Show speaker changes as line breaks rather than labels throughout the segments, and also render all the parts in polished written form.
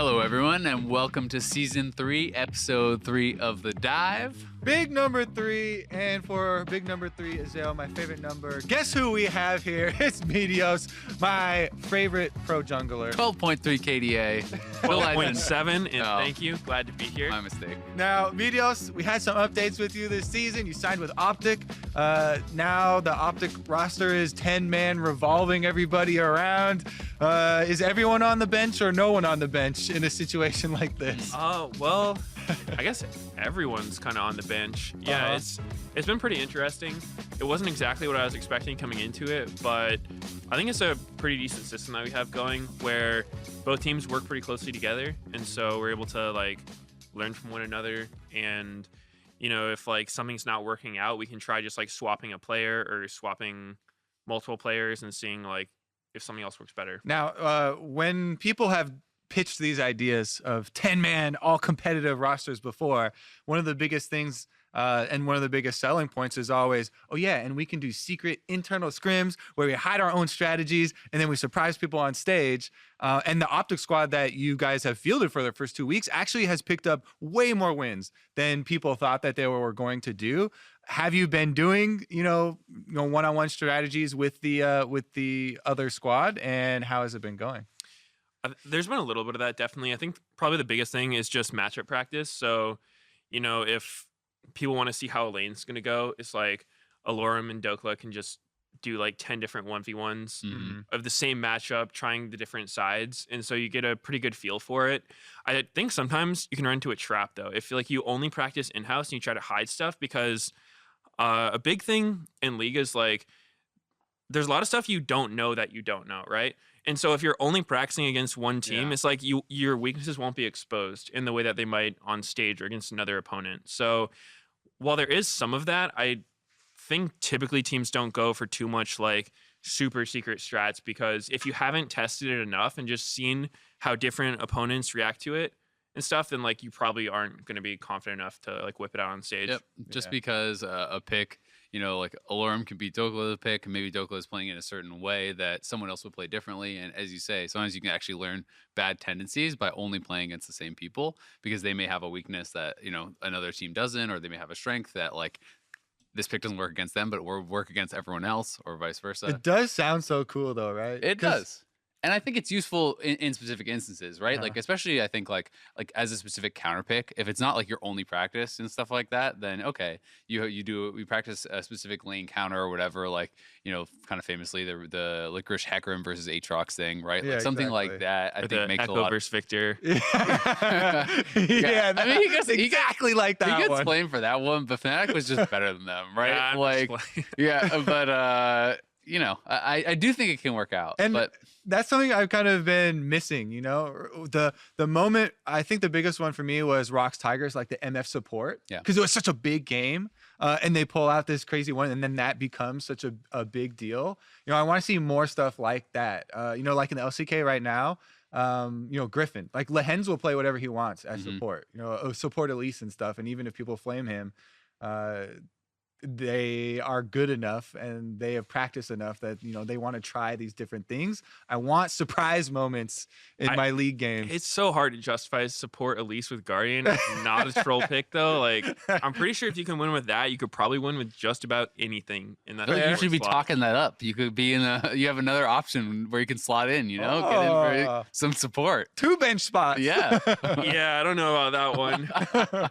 Hello, everyone, and welcome to Season 3, Episode 3 of The Dive.
Big number 3, and for big number 3, Azael, my favorite number. Guess who we have here? It's Meteos, my favorite pro jungler.
12.3 KDA.
12.7, and thank you. Glad to be here.
My mistake.
Now, Meteos, we had some updates with you this season. You signed with Optic. Now the Optic roster is 10-man revolving everybody around. Is everyone on the bench or no one on the bench in a situation like this?
Well, I guess everyone's kind of on the bench. Yeah, it's been pretty interesting. It wasn't exactly what I was expecting coming into it, but I think it's a pretty decent system that we have going where both teams work pretty closely together, and so we're able to like learn from one another. And you know, if like something's not working out, we can try just like swapping a player or swapping multiple players and seeing like if something else works better.
Now, when people have pitched these ideas of 10-man all competitive rosters before, one of the biggest things and one of the biggest selling points is always, oh yeah, and we can do secret internal scrims where we hide our own strategies and then we surprise people on stage. And the Optic squad that you guys have fielded for the first 2 weeks actually has picked up way more wins than people thought that they were going to do. Have you been doing, one-on-one strategies with the other squad, and how has it been going?
There's been a little bit of that, definitely. I think probably the biggest thing is just matchup practice. So, you know, if people want to see how a lane's going to go, it's like Alorum and Dokla can just do like 10 different 1v1s of the same matchup, trying the different sides. And so you get a pretty good feel for it. I think sometimes you can run into a trap, though. If like you only practice in-house and you try to hide stuff, because a big thing in League is like there's a lot of stuff you don't know that you don't know, right? And so if you're only practicing against one team, it's like your weaknesses won't be exposed in the way that they might on stage or against another opponent. So while there is some of that, I think typically teams don't go for too much like super secret strats, because if you haven't tested it enough and just seen how different opponents react to it and stuff, then like you probably aren't going to be confident enough to like whip it out on stage.
Yep. Just because a pick, like Alorum can beat Dokla the pick, and maybe Dokla is playing in a certain way that someone else would play differently. And as you say, sometimes you can actually learn bad tendencies by only playing against the same people, because they may have a weakness that, another team doesn't, or they may have a strength that like this pick doesn't work against them, but it will work against everyone else, or vice versa.
It does sound so cool though, right?
It does. And I think it's useful in specific instances, right? Like, especially I think like as a specific counter pick, if it's not like your only practice and stuff like that, then okay, we practice a specific lane counter or whatever, like, kind of famously the Licorice Hecarim versus Aatrox thing, right?
Yeah,
like something
exactly.
like that. I
Or
think
the
makes
Echo
a lot
versus Victor.
Yeah,
I mean, he gets
exactly like that
he gets
one.
blamed for that one, but Fnatic was just better than them, right?
Yeah, I'm
like,
just
yeah, but I do think it can work out.
And
but
that's something I've kind of been missing, the moment. I think the biggest one for me was Rocks Tigers, like the MF support, because it was such a big game, and they pull out this crazy one, and then that becomes such a big deal. I want to see more stuff like that. Like in the LCK right now, Griffin, like Lehens will play whatever he wants as support, support Elise and stuff, and even if people flame him, they are good enough and they have practiced enough that they want to try these different things. I want surprise moments in my league games.
It's so hard to justify support Elise with Guardian. Not a troll pick though. Like, I'm pretty sure if you can win with that, you could probably win with just about anything in that.
you should be talking that up. You could be you have another option where you can slot in, get in for some support.
2 bench spots.
Yeah.
Yeah, I don't know about that one.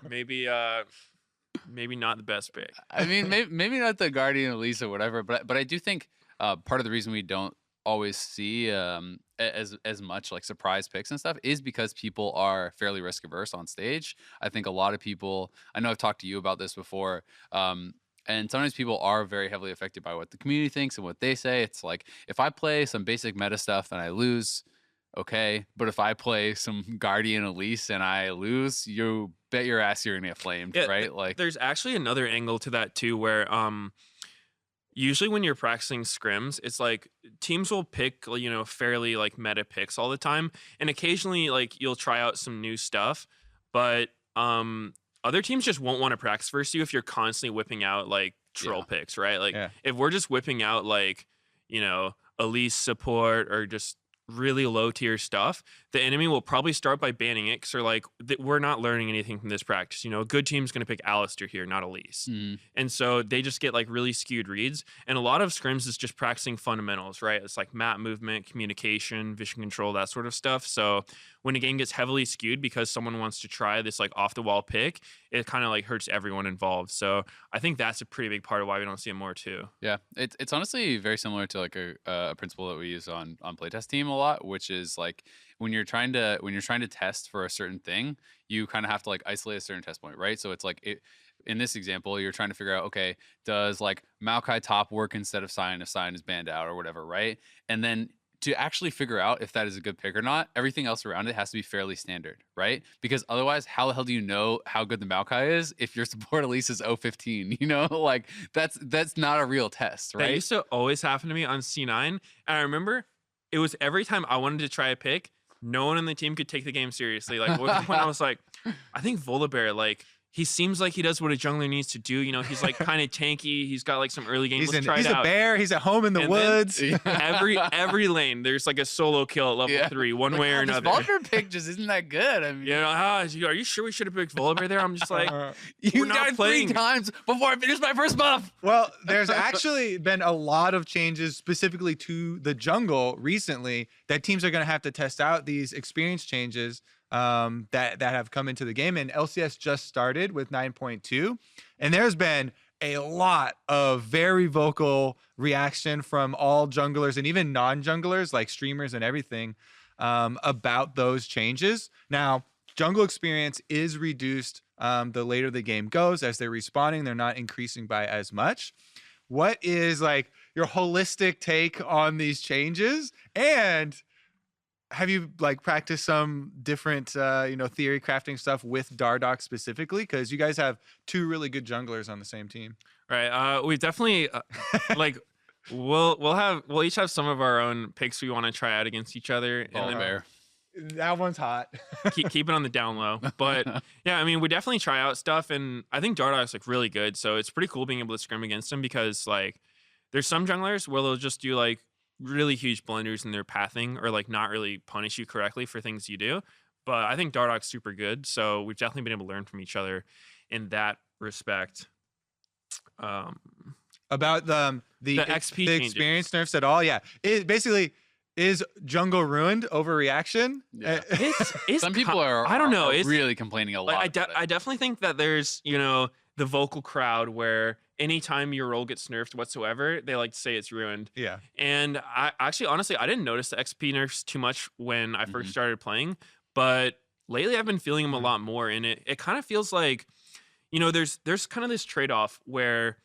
Maybe not the best pick.
I mean, maybe not the Guardian Elise or whatever, but I do think part of the reason we don't always see as much like surprise picks and stuff is because people are fairly risk averse on stage. I think a lot of people, I know I've talked to you about this before, and sometimes people are very heavily affected by what the community thinks and what they say. It's like, if I play some basic meta stuff and I lose, okay, but if I play some Guardian Elise and I lose, you bet your ass you're gonna get flamed, right? Like,
there's actually another angle to that too, where usually when you're practicing scrims, it's like teams will pick fairly like meta picks all the time, and occasionally like you'll try out some new stuff, but other teams just won't want to practice versus you if you're constantly whipping out like troll picks, right? Like if we're just whipping out like Elise support or just really low tier stuff, the enemy will probably start by banning it because they're like, we're not learning anything from this practice. You know, a good team's going to pick Alistair here, not Elise.
Mm.
And so they just get like really skewed reads. And a lot of scrims is just practicing fundamentals, right? It's like map movement, communication, vision control, that sort of stuff. So when a game gets heavily skewed because someone wants to try this like off the wall pick, it kind of like hurts everyone involved. So I think that's a pretty big part of why we don't see it more too.
Yeah, it's honestly very similar to like a principle that we use on playtest team a lot, which is like when you're trying to test for a certain thing, you kind of have to like isolate a certain test point, right? So it's like in this example, you're trying to figure out, okay, does like Maokai top work instead of Sign if Sign is banned out or whatever, right? And then to actually figure out if that is a good pick or not, everything else around it has to be fairly standard, right? Because otherwise, how the hell do you know how good the Maokai is if your support Elise is 015? You know, like that's not a real test, right?
That used to always happen to me on C9. And I remember it was every time I wanted to try a pick, no one on the team could take the game seriously. Like when I was like, I think Volibear, like he seems like he does what a jungler needs to do. You know, he's like kind of tanky. He's got like some early game.
He's
Let's try
he's
it
a
out.
bear. He's at home in the
And
woods.
Every lane, there's like a solo kill at level 3, one
Like,
way or
this
another.
Volibear pick just isn't that good. I mean,
You know, are you sure we should have picked Volibear there? I'm just like,
you
we're not
died
playing.
3 times before I finished my first buff.
Well, there's actually been a lot of changes specifically to the jungle recently that teams are going to have to test out these experience changes that have come into the game. And LCS just started with 9.2, and there's been a lot of very vocal reaction from all junglers and even non-junglers like streamers and everything about those changes. Now, jungle experience is reduced the later the game goes. As they're respawning, they're not increasing by as much. What is like your holistic take on these changes? And have you like practiced some different theory crafting stuff with Dardoch specifically? Because you guys have 2 really good junglers on the same team.
Right. We've definitely like we'll each have some of our own picks we want to try out against each other. And then
Volibear.
That one's hot.
keep it on the down low. But yeah, I mean, we definitely try out stuff, and I think Dardoch's like really good. So it's pretty cool being able to scrim against him because like there's some junglers where they'll just do like really huge blunders in their pathing or like not really punish you correctly for things you do. But I think Dardoch's super good. So we've definitely been able to learn from each other in that respect.
About the
XP
the
changes.
experience nerfs at all? Yeah, it basically is jungle ruined overreaction.
Yeah.
It's
Some people are
I don't know.
are
It's
really complaining a lot.
like
about it.
I definitely think that there's, you know, the vocal crowd where anytime your role gets nerfed whatsoever, they like to say it's ruined.
Yeah,
And I actually, honestly, I didn't notice the XP nerfs too much when I first started playing, but lately I've been feeling them a lot more. And it kind of feels like, you know, there's kind of this trade-off where,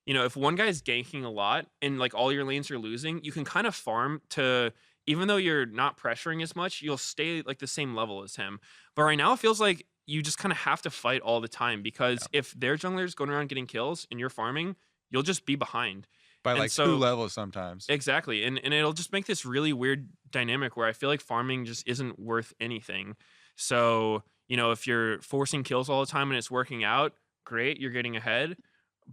you know, if one guy's ganking a lot and like all your lanes are losing, you can kind of farm to, even though you're not pressuring as much, you'll stay like the same level as him. But right now it feels like you just kind of have to fight all the time because if their jungler's going around getting kills and you're farming, you'll just be behind.
by
And
like
so-
2 levels sometimes.
Exactly. And it'll just make this really weird dynamic where I feel like farming just isn't worth anything. So, you know, if you're forcing kills all the time and it's working out, great, you're getting ahead.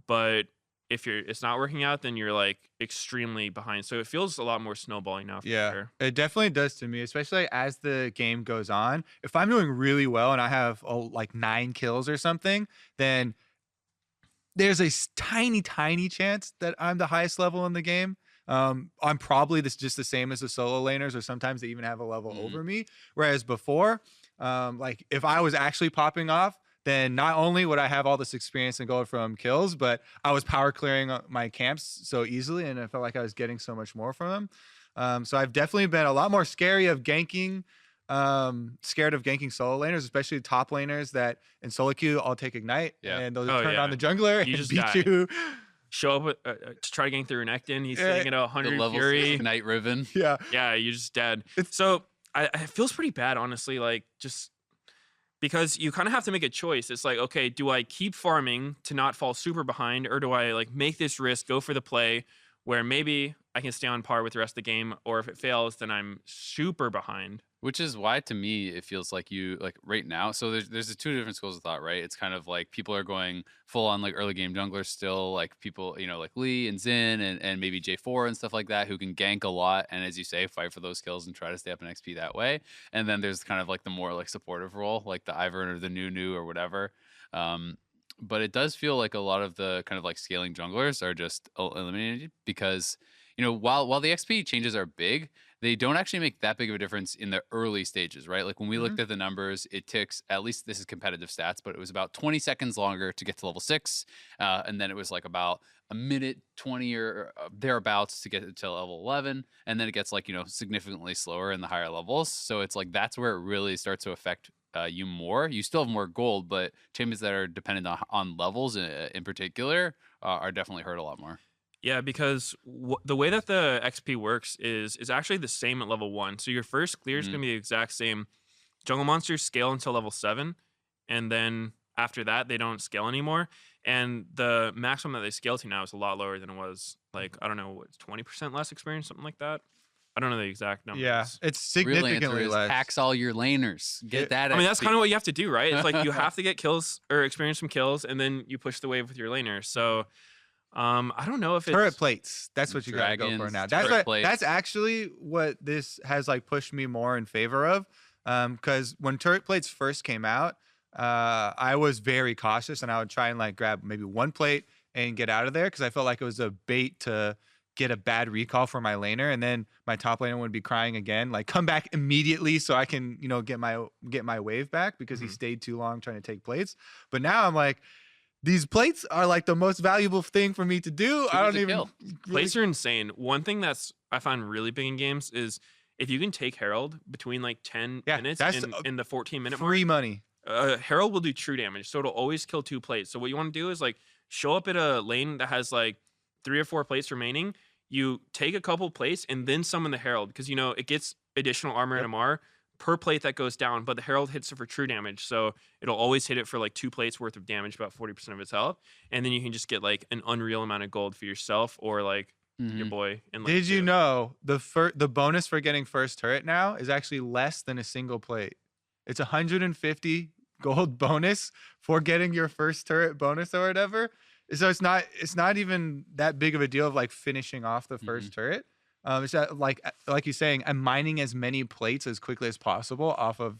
But if it's not working out, then you're like extremely behind. So it feels a lot more snowballing now. For
Yeah,
sure.
it definitely does to me, especially as the game goes on. If I'm doing really well and I have like 9 kills or something, then there's a tiny chance that I'm the highest level in the game. I'm probably just the same as the solo laners, or sometimes they even have a level over me. Whereas before, like if I was actually popping off, then not only would I have all this experience and gold from kills, but I was power clearing my camps so easily, and I felt like I was getting so much more from them. So I've definitely been a lot more scared of ganking solo laners, especially top laners that in solo queue all take ignite and they'll turn on the jungler
You
and
just
beat
die.
you.
Show up to try to gank through Renekton. He's
Yeah.
sitting at
the
100
level
Fury.
6 Knight Riven.
Yeah.
Yeah, you're just dead.
It's-
So it feels pretty bad, honestly. Like just because you kind of have to make a choice. It's like, okay, do I keep farming to not fall super behind, or do I like make this risk, go for the play, where maybe I can stay on par with the rest of the game, or if it fails, then I'm super behind.
Which is why, to me, it feels like you like right now. So there's the two different schools of thought, right? It's kind of like people are going full on like early game junglers still, like people, like Lee and Zin and maybe J4 and stuff like that, who can gank a lot and, as you say, fight for those kills and try to stay up in XP that way. And then there's kind of like the more like supportive role, like the Ivern or the Nunu or whatever. But it does feel like a lot of the kind of like scaling junglers are just eliminated because, while the XP changes are big, they don't actually make that big of a difference in the early stages, right? Like when we looked at the numbers, it takes, at least this is competitive stats, but it was about 20 seconds longer to get to level 6. And then it was like about a minute 20 or thereabouts to get to level 11. And then it gets like, significantly slower in the higher levels. So it's like that's where it really starts to affect you more. You still have more gold, but champions that are dependent on levels in particular are definitely hurt a lot more.
Yeah, because the way that the XP works is actually the same at level 1. So your first clear is going to be the exact same. Jungle monsters scale until level 7, and then after that, they don't scale anymore. And the maximum that they scale to now is a lot lower than it was, like, I don't know, what's 20% less experience, something like that? I don't know the exact numbers.
Yeah, it's
Real answer
significantly
is
less.
tax all your laners. Get that.
I mean, that's
XP.
kind of what you have to do, right? It's like you have to get kills or experience some kills, and then you push the wave with your laner. So I don't know if it's
Turret plates. That's what you gotta go for
Dragons,
now.
turret plates.
That's actually what this has like pushed me more in favor of. Because when turret plates first came out, I was very cautious and I would try and like grab maybe one plate and get out of there because I felt like it was a bait to get a bad recall for my laner, and then my top laner would be crying again, like come back immediately so I can get my wave back because he stayed too long trying to take plates. But now I'm like, these plates are like the most valuable thing for me to do. I don't even.
Plates are insane. One thing that's I find really big in games is if you can take Herald between like 10 minutes in the 14-minute mark,
free money.
Herald will do true damage, so it'll always kill 2 plates. So what you want to do is like show up at a lane that has like 3 or 4 plates remaining. You take a couple plates and then summon the Herald because it gets additional armor and MR per plate that goes down, but the Herald hits it for true damage, so it'll always hit it for like 2 plates worth of damage, about 40% of its health, and then you can just get like an unreal amount of gold for yourself or like your boy. In, like,
Did you know the bonus for getting first turret now is actually less than a single plate? It's 150 gold bonus for getting your first turret bonus or whatever. So it's not even that big of a deal of like finishing off the first turret. It's that like you're saying, I'm mining as many plates as quickly as possible off of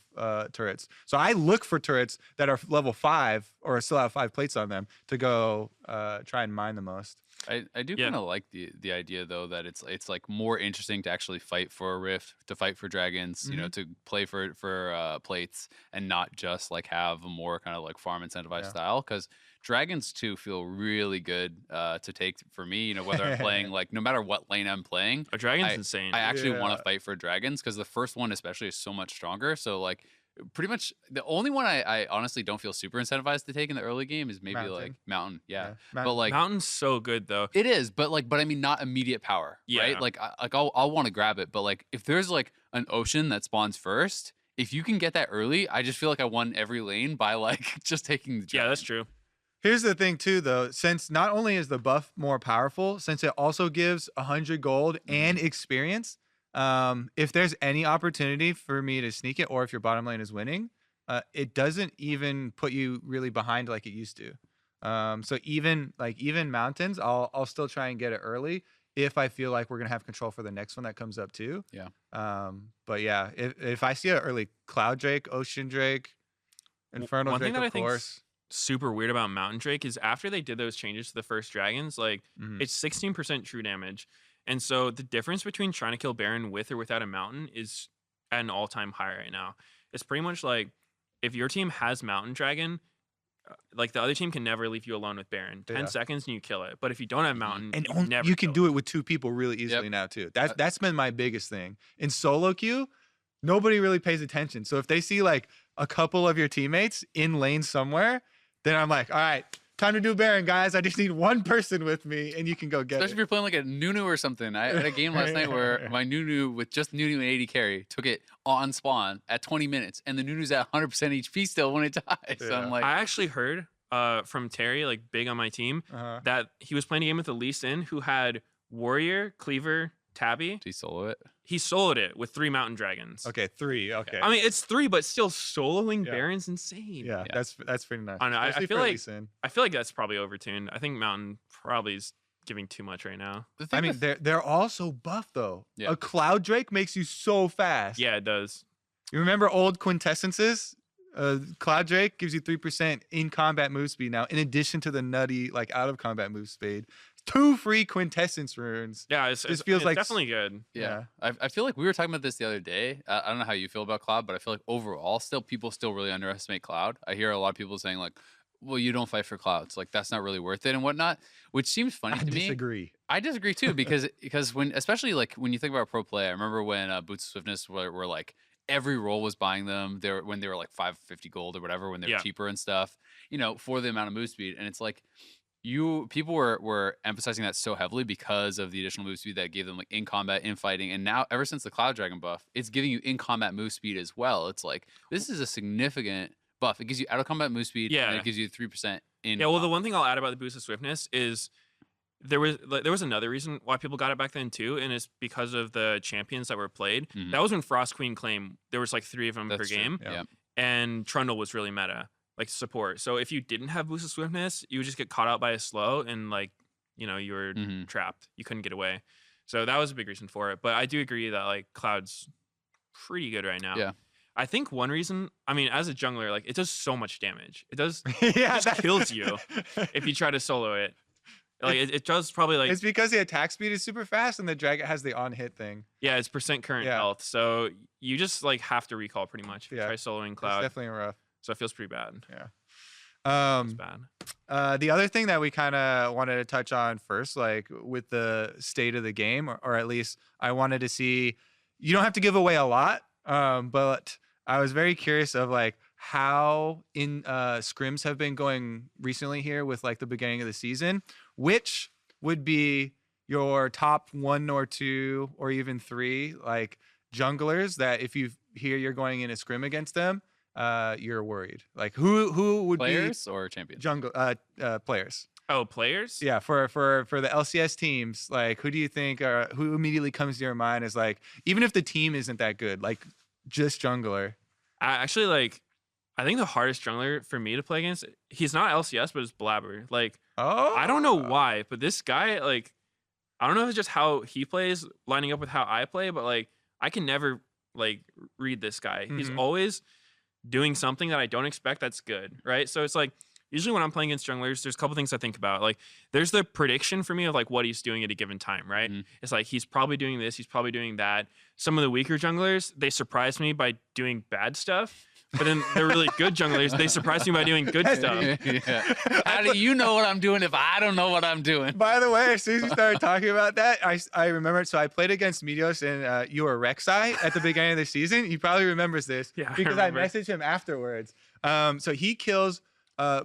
turrets. So I look for turrets that are level 5 or still have 5 plates on them to go try and mine the most.
I do kind of like the idea though that it's like more interesting to actually fight for a rift, to fight for dragons, to play for plates, and not just like have a more kind of like farm incentivized style, because dragons too feel really good to take for me. Whether I'm playing like no matter what lane I'm playing,
a dragon's insane.
I actually want to fight for dragons because the first one especially is so much stronger. So like pretty much the only one I honestly don't feel super incentivized to take in the early game is maybe like Mountain. Yeah. But like
Mountain's so good though.
It is, but I mean not immediate power, right? Like I'll want to grab it, but like if there's like an ocean that spawns first, if you can get that early, I just feel like I won every lane by like just taking the dragon.
Yeah, that's true.
Here's the thing too though, since not only is the buff more powerful, since it also gives 100 gold and experience, if there's any opportunity for me to sneak it, or if your bottom lane is winning, it doesn't even put you really behind like it used to. So even mountains, I'll still try and get it early if I feel like we're gonna have control for the next one that comes up too.
Yeah.
But yeah, if I see an early Cloud Drake, Ocean Drake, Infernal Drake, of course.
Super weird about Mountain Drake is after they did those changes to the first dragons, like it's 16% true damage. And so the difference between trying to kill Baron with or without a mountain is at an all-time high right now. It's pretty much like if your team has Mountain Dragon, like the other team can never leave you alone with Baron. 10 seconds and you kill it. But if you don't have Mountain,
and you can do it with 2 people really easily now too. That's been my biggest thing. In solo queue, nobody really pays attention. So if they see like a couple of your teammates in lane somewhere, then I'm like, all right, time to do Baron, guys. I just need one person with me, and you can go get
Especially if you're playing like a Nunu or something. I had a game last night where my Nunu with just Nunu and 80 carry took it on spawn at 20 minutes, and the Nunu's at 100% HP still when it dies. So I'm like,
I actually heard from Terry, like big on my team, that he was playing a game with a Lee Sin who had Warrior, Cleaver, Tabby.
Do you solo it?
He soloed it with 3 Mountain Dragons.
Okay, 3. Okay.
I mean, it's 3, but still soloing
Yeah.
Baron's insane.
yeah, that's pretty nice.
I don't know. I
Especially
feel
for
like
Lee Sin.
I feel like that's probably overtuned. I think Mountain probably is giving too much right now.
The thing
I mean,
with-
they're all so buff though.
Yeah.
A Cloud Drake makes you so fast.
Yeah, it does.
You remember old quintessences? Cloud Drake gives you 3% in combat move speed now, in addition to the nutty like out of combat move speed. 2 free quintessence runes.
Yeah,
This
it's
feels like
definitely good.
Yeah. I feel like we were talking about this the other day. I don't know how you feel about Cloud, but I feel like overall, people still really underestimate Cloud. I hear a lot of people saying like, well, you don't fight for Clouds. Like, that's not really worth it and whatnot, which seems funny
I
to me.
disagree.
I disagree too, because when, especially like when you think about pro play, I remember when Boots of Swiftness were like, every role was buying them when they were like 550 gold or whatever, when they were
Yeah.
cheaper and stuff, for the amount of move speed. And it's like, people were emphasizing that so heavily because of the additional move speed that gave them like in combat, in fighting, and now ever since the Cloud Dragon buff, it's giving you in combat move speed as well. It's like this is a significant buff. It gives you out of combat move speed, and
Yeah.
it gives you 3% in.
Yeah, well, the one thing I'll add about the boost of swiftness is there was another reason why people got it back then too, and it's because of the champions that were played.
Mhm.
That was when Frost Queen claim there was like 3 of them per
That's true,
game,
Yeah.
and Trundle was really meta, like support. So if you didn't have boost of swiftness, you would just get caught out by a slow, and like you were
Mhm.
trapped. You couldn't get away. So that was a big reason for it. But I do agree that like Cloud's pretty good right now.
Yeah.
I think one reason, I mean, as a jungler, like it does so much damage. It does
Yeah,
just kills you if you try to solo it. Like it does probably like
it's because the attack speed is super fast and the dragon has the on hit thing.
yeah, it's percent current
Yeah.
health. So you just like have to recall pretty much if you
Yeah.
try soloing
It's
Cloud.
definitely rough.
So it feels pretty bad.
Um,
It's bad.
The other thing that we kind of wanted to touch on first, like with the state of the game, or at least I wanted to see, you don't have to give away a lot, but I was very curious of like how in scrims have been going recently here with like the beginning of the season. Which would be your top 1 or 2 or even 3 like junglers that if you hear you're going in a scrim against them, you're worried? Like who would
Players or champions?
be jungle players?
Oh, players?
Yeah, for the LCS teams, like who do you think who immediately comes to your mind as like, even if the team isn't that good, like just jungler?
Actually, like I think the hardest jungler for me to play against, he's not LCS, but it's Blabber. Like
Oh,
I don't know why, but this guy, like, I don't know if it's just how he plays lining up with how I play, but like, I can never like read this guy. He's
Mhm.
always doing something that I don't expect that's good, right? So it's like, usually when I'm playing against junglers, there's a couple things I think about. Like, there's the prediction for me of like what he's doing at a given time, right?
Mhm.
It's like, he's probably doing this, he's probably doing that. Some of the weaker junglers, they surprise me by doing bad stuff. But then the really good junglers, they surprise me by doing good stuff.
Yeah. How do you know what I'm doing if I don't know what I'm doing?
By the way, as soon as you started talking about that, I remembered. So I played against Meteos and you were Rek'Sai at the beginning of the season. He probably remembers this
Yeah, I
because I
remember.
messaged him afterwards. So he kills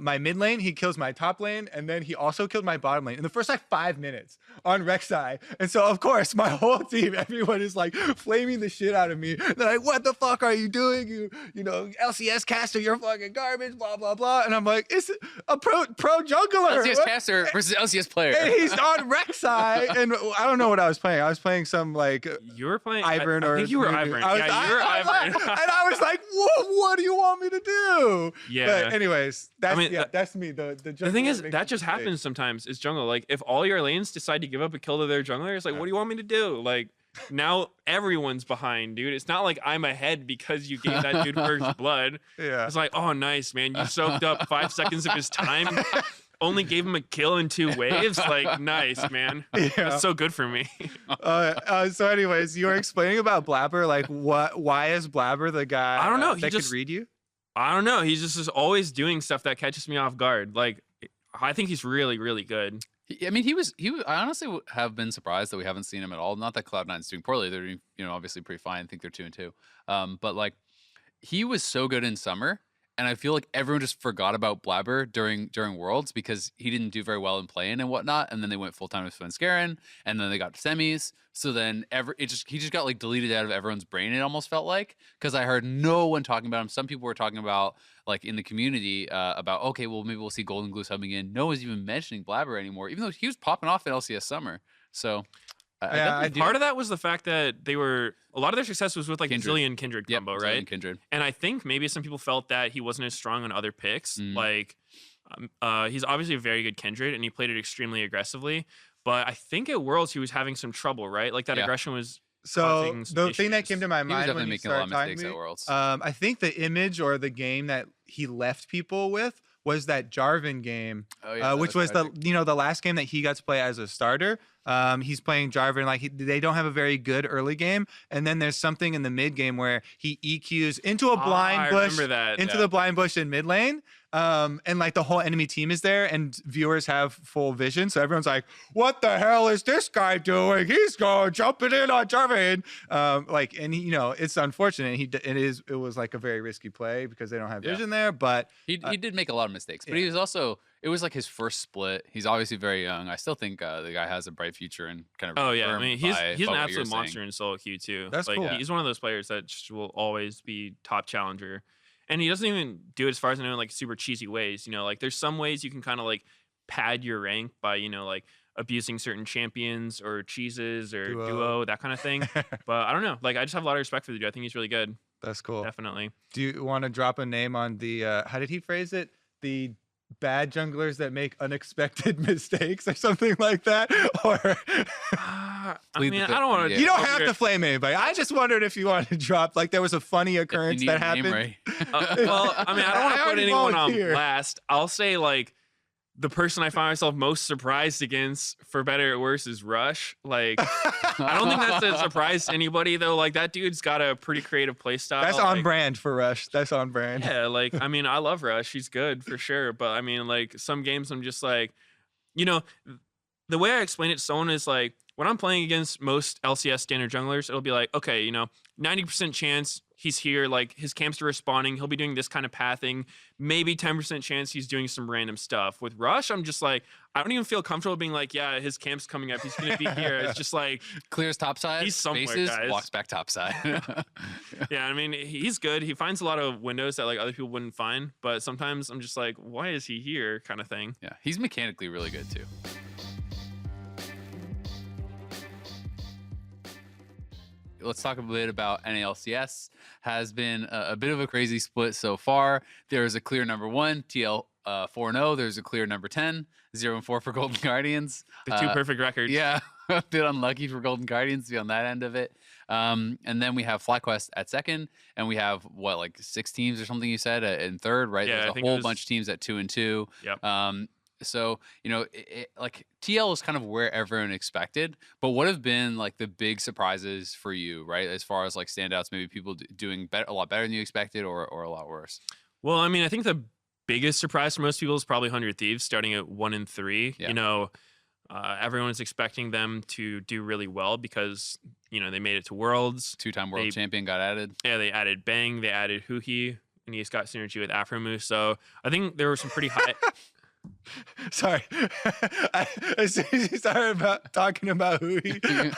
my mid lane, he kills my top lane, and then he also killed my bottom lane in the first like 5 minutes on Rek'Sai. And so of course my whole team, everyone is like flaming the shit out of me. They're like, "What the fuck are you doing? You know, LCS caster, you're fucking garbage, blah blah blah." And I'm like, "It's a pro jungler."
LCS
What?
caster versus LCS player.
And he's on Rek'Sai, and I don't know what I was playing. I was playing some like
You were playing
Ivern
I
or
think you were
Nunu.
Ivern.
I was-
Yeah, you were Ivern.
and I was like, what do you want me to do?
Yeah.
But anyways, that's
mean,
that's me. The
The thing
jungler
is,
makes
that
me
just
mistake.
happens sometimes. Is jungle like if all your lanes decide to give up a kill to their jungler? It's like, what do you want me to do? Like now everyone's behind, dude. It's not like I'm ahead because you gave that dude first blood.
Yeah.
It's like, oh, nice, man. You soaked up 5 seconds of his time. Only gave him a kill in 2 waves. Like, nice, man.
Yeah.
That's so good for me.
So anyways, you were explaining about Blabber. Like, why is Blabber the guy?
I don't know, he
that
just-
could read you.
I don't know. He's just is always doing stuff that catches me off guard. Like, I think he's really, really good.
I mean, he was. I honestly have been surprised that we haven't seen him at all. Not that Cloud9's doing poorly; they're doing, obviously pretty fine. I think they're 2-2. But like, he was so good in summer, and I feel like everyone just forgot about Blabber during Worlds because he didn't do very well in playing and whatnot. And then they went full time with Svenskeren, and then they got semis. So then he just got like deleted out of everyone's brain. It almost felt like, because I heard no one talking about him. Some people were talking about like in the community about, okay, well maybe we'll see Golden Glue subbing in. No one's even mentioning Blabber anymore, even though he was popping off in LCS summer. So I
Yeah,
definitely
I do.
Part of that was the fact that a lot of their success was with like
Kindred.
Zillion Kindred
Yep,
combo,
Zillion
right?
Kindred.
And I think maybe some people felt that he wasn't as strong on other picks.
Mm.
Like, he's obviously a very good Kindred, and he played it extremely aggressively. But I think at Worlds he was having some trouble, right? Like that
Yeah.
aggression was
So
causing some
the thing that
issues.
came to my
He was
mind
definitely
when you
making a lot of
started talking
mistakes
to
at
me,
Worlds.
I think the image or the game that he left people with was that Jarvan game,
Oh yeah, that
which was
tragic.
the last game that he got to play as a starter. He's playing Jarvan like they don't have a very good early game, and then there's something in the mid game where he EQs into a blind
I
bush,
remember that.
into
yeah.
the blind bush in mid lane. And like the whole enemy team is there and viewers have full vision. So everyone's like, what the hell is this guy doing? He's going jumping in on Jarvan. And he, it's unfortunate. It was like a very risky play because they don't have
Yeah.
vision there, but
He did make a lot of mistakes, but
yeah.
he was also, it was like his first split. He's obviously very young. I still think the guy has a bright future and kind of.
Oh yeah, I
confirmed
mean he's
by
an
what you're
absolute
saying.
monster in solo queue too.
That's
like
cool.
he's one of those players that just will always be top challenger, and he doesn't even do it as far as I know in like super cheesy ways. Like there's some ways you can kind of like pad your rank by like abusing certain champions or cheeses or duo that kind of thing. But I don't know. Like I just have a lot of respect for the dude. I think he's really good.
That's cool.
Definitely.
Do you want to drop a name on the, how did he phrase it? The bad junglers that make unexpected mistakes or something like that? Or
I
Plead
mean,
the
I
fifth.
don't want to.
Yeah.
you don't have to flame anybody. I just wondered if you wanted to drop, like there was a funny occurrence that happened.
Well, I mean, I don't want to
I
put
already
anyone
volunteered.
on blast. I'll say like the person I find myself most surprised against, for better or worse, is Rush. Like, I don't think that's a surprise to anybody though. Like that dude's got a pretty creative play style.
That's on
like,
brand for Rush. That's on brand.
Yeah, like I mean, I love Rush. He's good for sure. But I mean, like some games, I'm just like, the way I explain it to someone is like when I'm playing against most LCS standard junglers, it'll be like, okay, 90% chance he's here, like his camps are respawning, he'll be doing this kind of pathing, maybe 10% chance he's doing some random stuff. With Rush, I'm just like, I don't even feel comfortable being like, yeah, his camp's coming up, he's gonna be here. It's just like
Clears topside,
he's somewhere,
spaces,
guys.
walks back topside.
Yeah, I mean, he's good. He finds a lot of windows that like other people wouldn't find, but sometimes I'm just like, why is he here kind of thing.
Yeah, he's mechanically really good too. Let's talk a bit about NALCS. Has been a bit of a crazy split so far. There is a clear number 1, TL 4-0. There's a clear number 10, 0-4 for Golden Guardians.
The two perfect records.
Yeah, a bit unlucky for Golden Guardians to be on that end of it. And then we have FlyQuest at second, and we have like 6 teams or something you said in third, right?
Yeah,
There's
I
a
think
whole bunch of teams at 2 and 2.
Yep.
So, like TL is kind of where everyone expected, but what have been like the big surprises for you, right? As far as like standouts, maybe people doing a lot better than you expected or a lot worse.
Well, I mean, I think the biggest surprise for most people is probably 100 Thieves starting at 1 and 3.
Yeah.
Everyone's expecting them to do really well because, they made it to Worlds.
2-time world champion got added.
Yeah, they added Bang, they added Huhi, and he's got synergy with Afromu. So I think there were some pretty high...
Sorry. As soon as you started talking about Hui,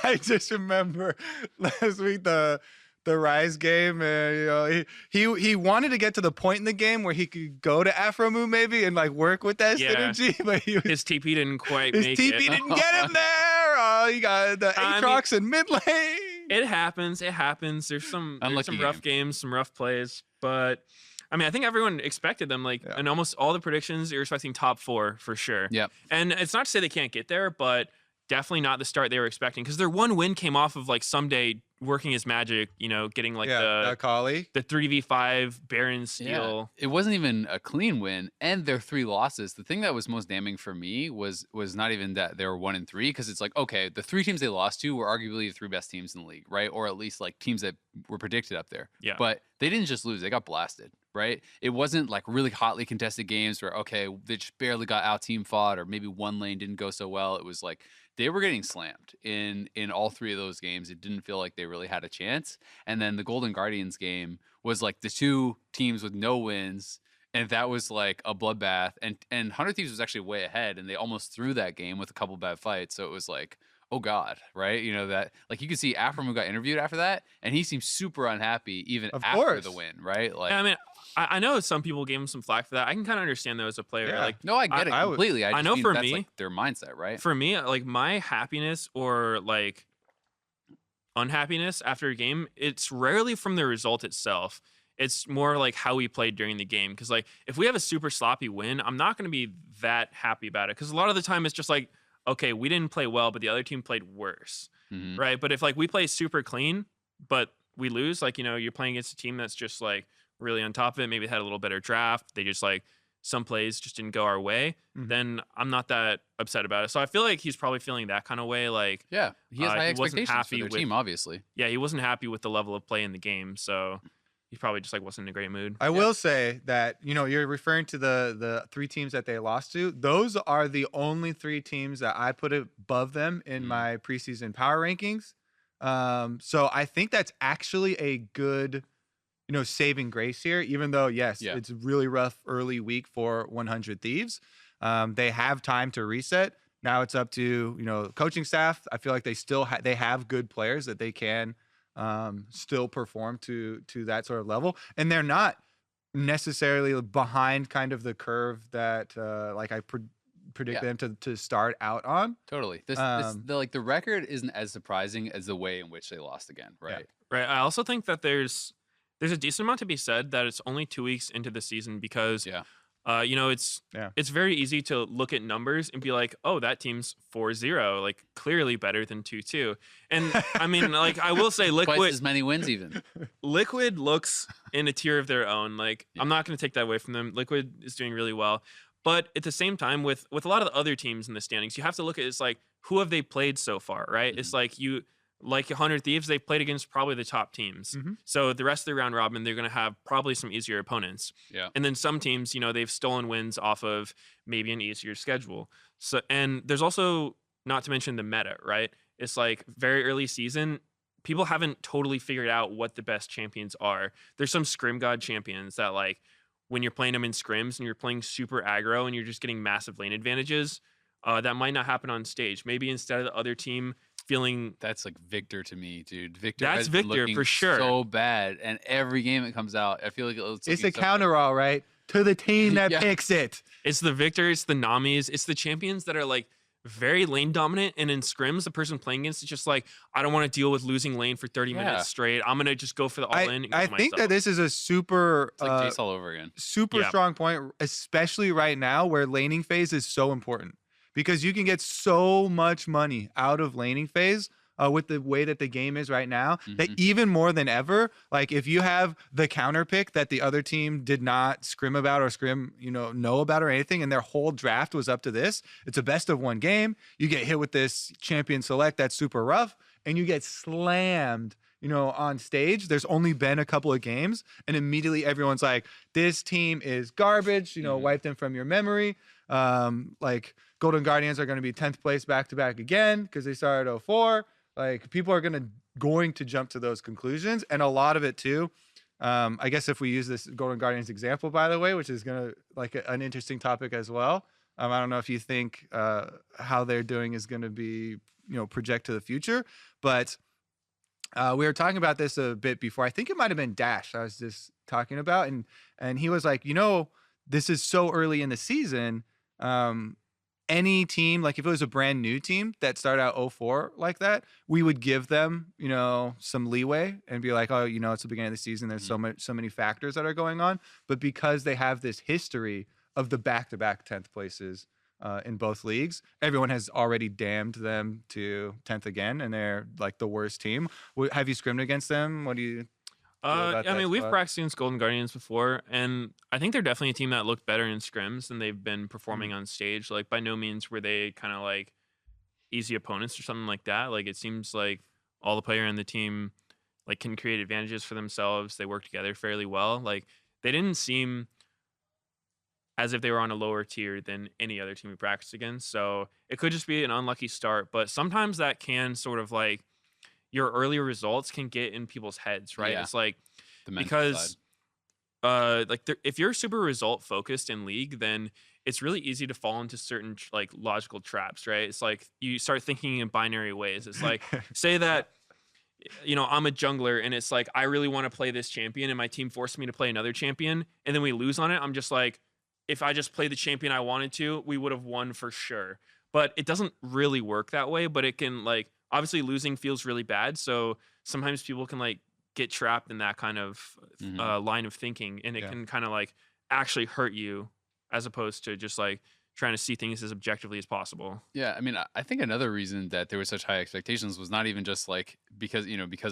I just remember last week the Rise game, and he wanted to get to the point in the game where he could go to Afromu maybe and like work with that synergy, but
his TP didn't quite
his
make
TP
it.
didn't get him there. Oh, he got the Aatrox in mid lane.
It happens. There's some rough games, some rough plays, but I mean, I think everyone expected them, and almost all the predictions, you're expecting top 4 for sure.
Yeah.
And it's not to say they can't get there, but definitely not the start they were expecting because their one win came off of like someday working his magic, getting like the 3v5 Baron steal.
Yeah. It wasn't even a clean win, and their 3 losses. The thing that was most damning for me was not even that they were 1 and 3, because it's like, okay, the 3 teams they lost to were arguably the 3 best teams in the league, right? Or at least like teams that were predicted up there.
Yeah.
But they didn't just lose; they got blasted, right? It wasn't like really hotly contested games where okay, they just barely got out team fought, or maybe one lane didn't go so well. It was like they were getting slammed in all 3 of those games. It didn't feel like they really had a chance. And then the Golden Guardians game was like the 2 teams with no wins, and that was like a bloodbath. And 100 Thieves was actually way ahead, and they almost threw that game with a couple bad fights. So it was like, oh God, right? You know, that like you can see Afram got interviewed after that, and he seems super unhappy even
Of
after the
course.
win, right? Like,
Yeah, I mean, I know some people gave him some flack for that. I can kind of understand though as a player.
Yeah.
Like,
no, I
I
get it
I would.
completely. I
I
just
know
mean
for
that's like
me,
their mindset, right?
like my happiness or like unhappiness after a game, it's rarely from the result itself. It's more like how we played during the game. Because like if we have a super sloppy win, I'm not going to be that happy about it. Because a lot of the time it's just like, okay, we didn't play well, but the other team played worse,
Mhm.
right? But if like we play super clean, but we lose, like you're playing against a team that's just like really on top of it. Maybe had a little better draft. They just like some plays just didn't go our way.
Mhm.
Then I'm not that upset about it. So I feel like he's probably feeling that kind of way. Like
Yeah, he has high
he wasn't
expectations for
happy
their
with
team, obviously.
yeah, he wasn't happy with the level of play in the game, so he probably just like wasn't in a great mood.
I
Yeah.
will say that you're referring to the three teams that they lost to. Those are the only three teams that I put above them in
Mhm.
my preseason power rankings. So I think that's actually a good saving grace here. Even though yes,
Yeah.
it's a really rough early week for 100 Thieves. They have time to reset. Now it's up to coaching staff. I feel like they still they have good players that they can still perform to that sort of level, and they're not necessarily behind kind of the curve that like I predict
Yeah.
them to start out on.
Totally.
Um,
The record isn't as surprising as the way in which they lost again,
Yeah.
right?
Right. I also think that there's a decent amount to be said that it's only 2 weeks into the season because
Yeah.
it's
Yeah.
it's very easy to look at numbers and be like, oh, that team's 4-0, like clearly better than 2-2. And I mean, like I will say
Twice
Liquid
as many wins, even.
Liquid looks in a tier of their own. Like
Yeah.
I'm not going to take that away from them. Liquid is doing really well, but at the same time, with a lot of the other teams in the standings, you have to look at it's like who have they played so far, right? It's like like 100 Thieves, they've played against probably the top teams.
Mhm.
So the rest of the round robin, they're going to have probably some easier opponents.
Yeah.
And then some teams, they've stolen wins off of maybe an easier schedule. So and there's also not to mention the meta, right? It's like very early season people haven't totally figured out what the best champions are. There's some scrim god champions that like when you're playing them in scrims and you're playing super aggro and you're just getting massive lane advantages, that might not happen on stage. Maybe instead of the other team feeling
That's like Victor to me, dude. Victor
That's
has been
Victor,
looking
for sure.
so bad, and every game it comes out, I feel like it's
It's
looking
a
so
counter all right to the team that
Yeah.
picks it.
it's the Victor, it's the Namis, it's the champions that are like very lane dominant, and in scrims, the person playing against is just like, I don't want to deal with losing lane for 30
Yeah.
minutes straight. I'm gonna just go for the all in. And
I
kill
think that
myself.
this is a super
It's like Jace all over again.
super
Yeah.
strong point, especially right now where laning phase is so important because you can get so much money out of laning phase with the way that the game is right now that
Mhm.
even more than ever, like if you have the counter pick that the other team did not scrim about or know about or anything, and their whole draft was up to this, it's a best of one game. You get hit with this champion select that's super rough, and you get slammed on stage. There's only been a couple of games, and immediately everyone's like, this team is garbage,
Mhm.
wipe them from your memory. Like Golden Guardians are going to be 10th place back to back again because they started 04. Like people are going to jump to those conclusions, and a lot of it too. I guess if we use this Golden Guardians example, by the way, which is going to like an interesting topic as well. I don't know if you think how they're doing is going to be project to the future, but we were talking about this a bit before. I think it might have been Dash I was just talking about, and he was like, this is so early in the season. Any team, like if it was a brand new team that started out 04 like that, we would give them, some leeway and be like, oh, it's the beginning of the season. There's so many factors that are going on. But because they have this history of the back-to-back 10th places in both leagues, everyone has already damned them to 10th again, and they're like the worst team. Have you scrimmed against them? What do you about
I
that
mean, we've
spot?
practiced against Golden Guardians before, and I think they're definitely a team that looked better in scrims than they've been performing on stage. Like, by no means were they kind of like easy opponents or something like that. Like, it seems like all the player on the team like can create advantages for themselves. They work together fairly well. Like, they didn't seem as if they were on a lower tier than any other team we practiced against. So it could just be an unlucky start, but sometimes that can sort of like your early results can get in people's heads, right?
Yeah.
It's like
The mental
because
side.
if you're super result focused in league, then it's really easy to fall into certain like logical traps, right? It's like you start thinking in binary ways. It's like, say that I'm a jungler and it's like I really want to play this champion and my team forced me to play another champion and then we lose on it. I'm just like, if I just played the champion I wanted to, we would have won for sure. But it doesn't really work that way, but it can like obviously losing feels really bad. So sometimes people can like get trapped in that kind of
Mhm.
line of thinking and it
Yeah.
can kind of like actually hurt you as opposed to just like trying to see things as objectively as possible.
Yeah, I mean, I think another reason that there were such high expectations was not even just like because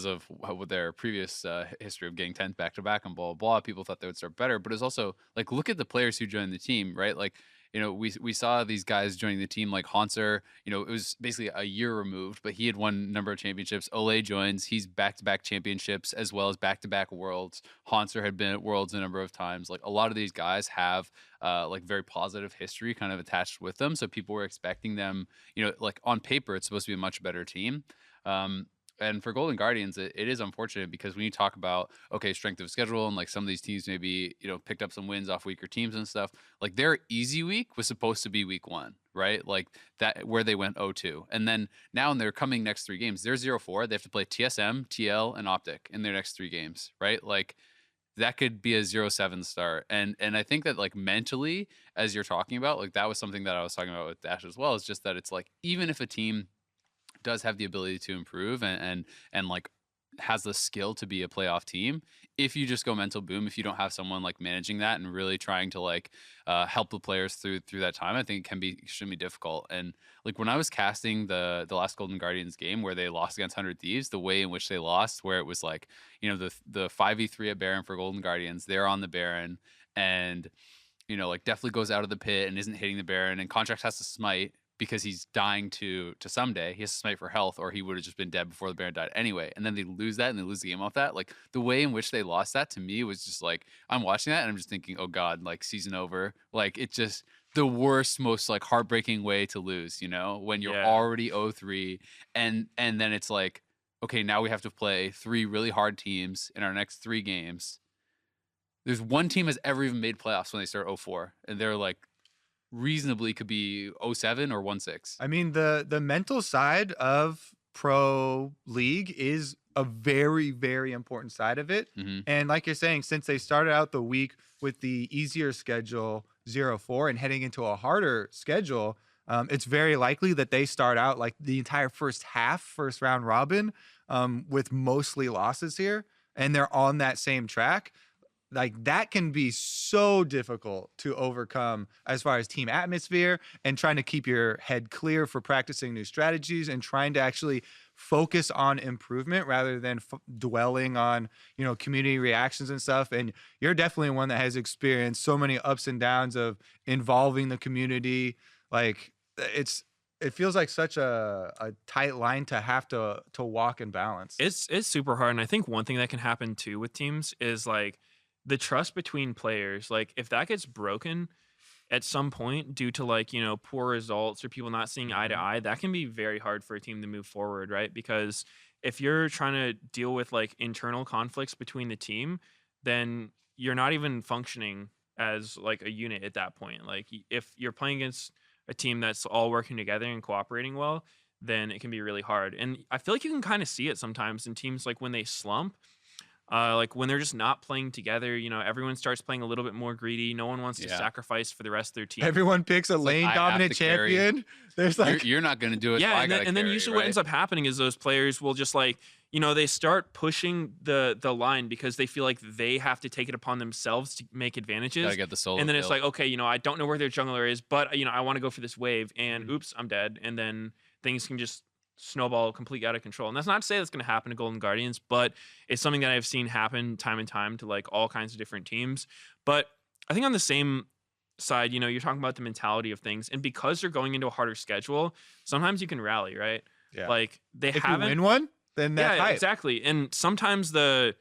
of what their previous history of getting 10th back to back and blah blah blah. People thought they would start better, but it's also like look at the players who joined the team, right? Like we saw these guys joining the team like Hanser. It was basically a year removed, but he had won a number of championships. Ole joins, he's back to back championships as well as back to back worlds. Hanser had been at worlds a number of times. Like a lot of these guys have like very positive history kind of attached with them. So people were expecting them, like on paper, it's supposed to be a much better team. And for Golden Guardians, it is unfortunate because when you talk about, okay, strength of schedule and like some of these teams maybe, picked up some wins off weaker teams and stuff, like their easy week was supposed to be week 1, right? Like that where they went 0-2. And then now in their coming next 3 games, they're 0-4. They have to play TSM, TL, and Optic in their next 3 games, right? Like that could be a 0-7 start. And I think that like mentally, as you're talking about, like that was something that I was talking about with Dash as well. Is just that it's like even if a team does have the ability to improve and like has the skill to be a playoff team, if you just go mental boom, if you don't have someone like managing that and really trying to like help the players through that time, I think it can be extremely difficult. And like when I was casting the last Golden Guardians game where they lost against 100 Thieves, the way in which they lost, where it was like the 5v3 at Baron for Golden Guardians, they're on the Baron and like definitely goes out of the pit and isn't hitting the Baron, and Contract has to smite because he's dying to someday. He has to smite for health, or he would have just been dead before the Baron died anyway. And then they lose that, and they lose the game off that. Like the way in which they lost that to me was just like I'm watching that and I'm just thinking, oh god, like season over. Like it's just the worst, most like heartbreaking way to lose. When you're
Yeah.
already 0-3, and then it's like, okay, now we have to play 3 really hard teams in our next 3 games. There's one team has ever even made playoffs when they start 0-4, and they're like reasonably could be 0-7 or 1-6.
I mean, the mental side of pro league is a very, very important side of it.
Mhm.
And like you're saying, since they started out the week with the easier schedule 0-4 and heading into a harder schedule, it's very likely that they start out like the entire first round robin, with mostly losses here, and they're on that same track. Like that can be so difficult to overcome as far as team atmosphere and trying to keep your head clear for practicing new strategies and trying to actually focus on improvement rather than dwelling on community reactions and stuff. And you're definitely one that has experienced so many ups and downs of involving the community. Like it feels like such a tight line to have to walk and balance.
It's super hard, and I think one thing that can happen too with teams is like the trust between players. Like if that gets broken at some point due to like poor results or people not seeing eye to eye, that can be very hard for a team to move forward, right? Because if you're trying to deal with like internal conflicts between the team, then you're not even functioning as like a unit at that point. Like if you're playing against a team that's all working together and cooperating well, then it can be really hard. And I feel like you can kind of see it sometimes in teams like when they slump. Like when they're just not playing together, everyone starts playing a little bit more greedy. No one wants to
Yeah.
sacrifice for the rest of their team.
Everyone picks a
It's like,
lane
I have
dominant
to carry.
champion. There's like
You're not going to do it.
Yeah,
so I
and
gotta
then
carry,
usually what
right?
ends up happening is those players will just like, they start pushing the line because they feel like they have to take it upon themselves to make advantages.
Gotta get the solo
And then it's
kill.
like, okay, I don't know where their jungler is, but I want to go for this wave, and
Mm-hmm.
oops, I'm dead. And then things can just snowball completely out of control. And that's not to say that's going to happen to Golden Guardians, but it's something that I've seen happen time and time to like all kinds of different teams. But I think on the same side, you're talking about the mentality of things, and because they're going into a harder schedule, sometimes you can rally, right?
Yeah.
Like they
if you
haven't
win one, then that's
yeah,
hype.
exactly. And sometimes the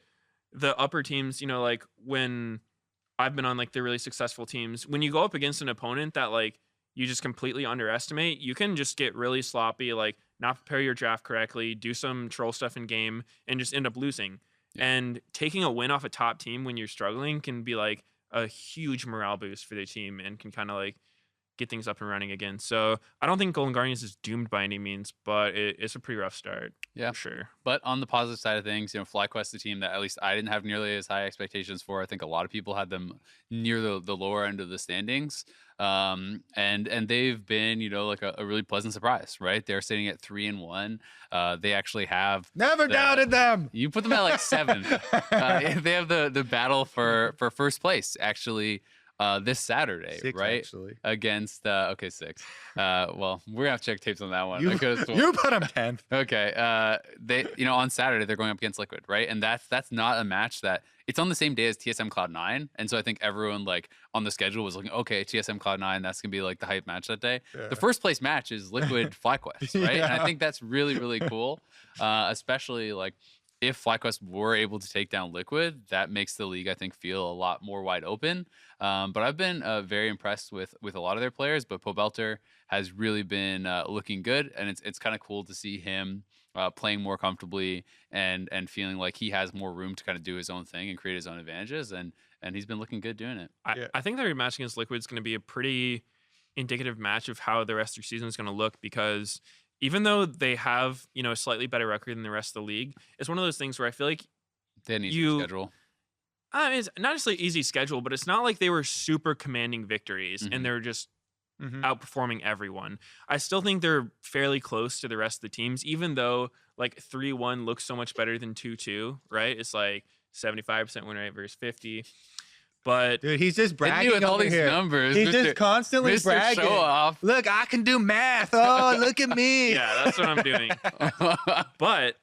upper teams, like when I've been on like the really successful teams, when you go up against an opponent that like you just completely underestimate, you can just get really sloppy, like not prepare your draft correctly, do some troll stuff in game, and just end up losing.
Yeah.
And taking a win off a top team when you're struggling can be like a huge morale boost for the team and can kind of like get things up and running again. So I don't think Golden Guardians is doomed by any means, but it's a pretty rough start.
Yeah.
For sure.
But on the positive side of things, FlyQuest, the team that at least I didn't have nearly as high expectations for. I think a lot of people had them near the lower end of the standings. And they've been, like a really pleasant surprise, right? They're sitting at 3-1. They actually have
Never doubted them.
You put them at like 7th. They have the battle for first place actually this Saturday,
6,
right?
actually.
Against 6. Well, we're gonna have to check tapes on that one.
You put them 10th.
Okay. They on Saturday they're going up against Liquid, right? And that's not a match that it's on the same day as TSM Cloud9. And so I think everyone like on the schedule was looking, okay, TSM Cloud9, that's gonna be like the hype match that day.
Yeah.
The first place match is Liquid FlyQuest, right?
Yeah.
And I think that's really, really cool. Especially like if FlyQuest were able to take down Liquid, that makes the league, I think, feel a lot more wide open. But I've been very impressed with a lot of their players. But Pobelter has really been looking good, and it's kind of cool to see him playing more comfortably and feeling like he has more room to kind of do his own thing and create his own advantages. And he's been looking good doing it.
I think their match against Liquid is going to be a pretty indicative match of how the rest of their season is going to look, because even though they have, a slightly better record than the rest of the league, it's one of those things where I feel like
they had an easy schedule.
It's not just an easy schedule, but it's not like they were super commanding victories and they're just outperforming everyone. I still think they're fairly close to the rest of the teams, even though like 3-1 looks so much better than 2-2, right? It's like 75% win rate versus 50. But
dude, he's just bragging
with all these
here.
numbers.
He's just constantly
Mr.
bragging.
Show off.
Look, I can do math. Oh, look at me.
Yeah, that's what I'm doing. But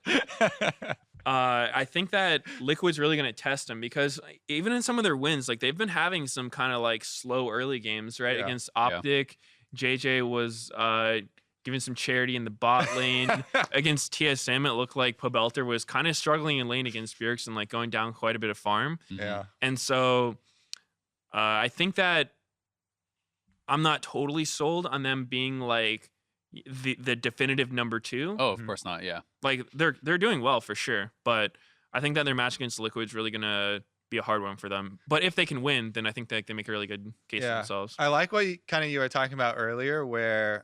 I think that Liquid's really going to test them, because even in some of their wins, like they've been having some kind of like slow early games, right?
Yeah.
Against Optic, JJ was giving some charity in the bot lane. Against TSM, it looked like Pobelter was kind of struggling in lane against Bjergsen and like going down quite a bit of farm.
Yeah.
And so I think that I'm not totally sold on them being like the definitive number 2.
Oh, of course not. Yeah.
Like they're doing well for sure, but I think that their match against Liquid is really gonna be a hard one for them. But if they can win, then I think that they make a really good case for themselves.
I like what you were talking about earlier, where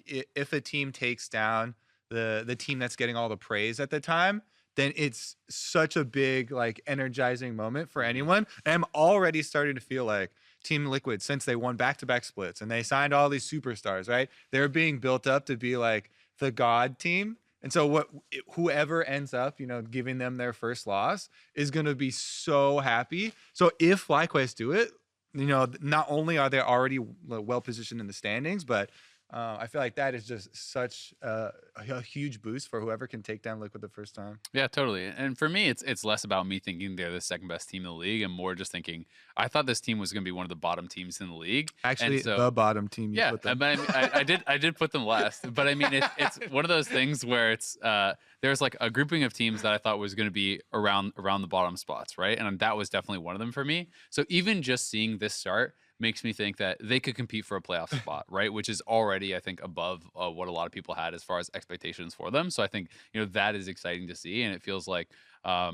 if a team takes down the team that's getting all the praise at the time, then it's such a big like energizing moment for anyone. And I'm already starting to feel like Team Liquid, since they won back-to-back splits and they signed all these superstars, right? They're being built up to be like the god team. And so whoever ends up, giving them their first loss is going to be so happy. So if FlyQuest do it, not only are they already well positioned in the standings, but I feel like that is just such a huge boost for whoever can take down Liquid the first time.
Yeah, totally. And for me, it's less about me thinking they're the second best team in the league and more just thinking I thought this team was going to be one of the bottom teams in the league.
Actually, the bottom team.
Yeah, but I did put them last. But I mean, it's one of those things where it's there's like a grouping of teams that I thought was going to be around the bottom spots, right? And that was definitely one of them for me. So even just seeing this start makes me think that they could compete for a playoff spot, right? Which is already, I think, above what a lot of people had as far as expectations for them. So I think, that is exciting to see. And it feels like a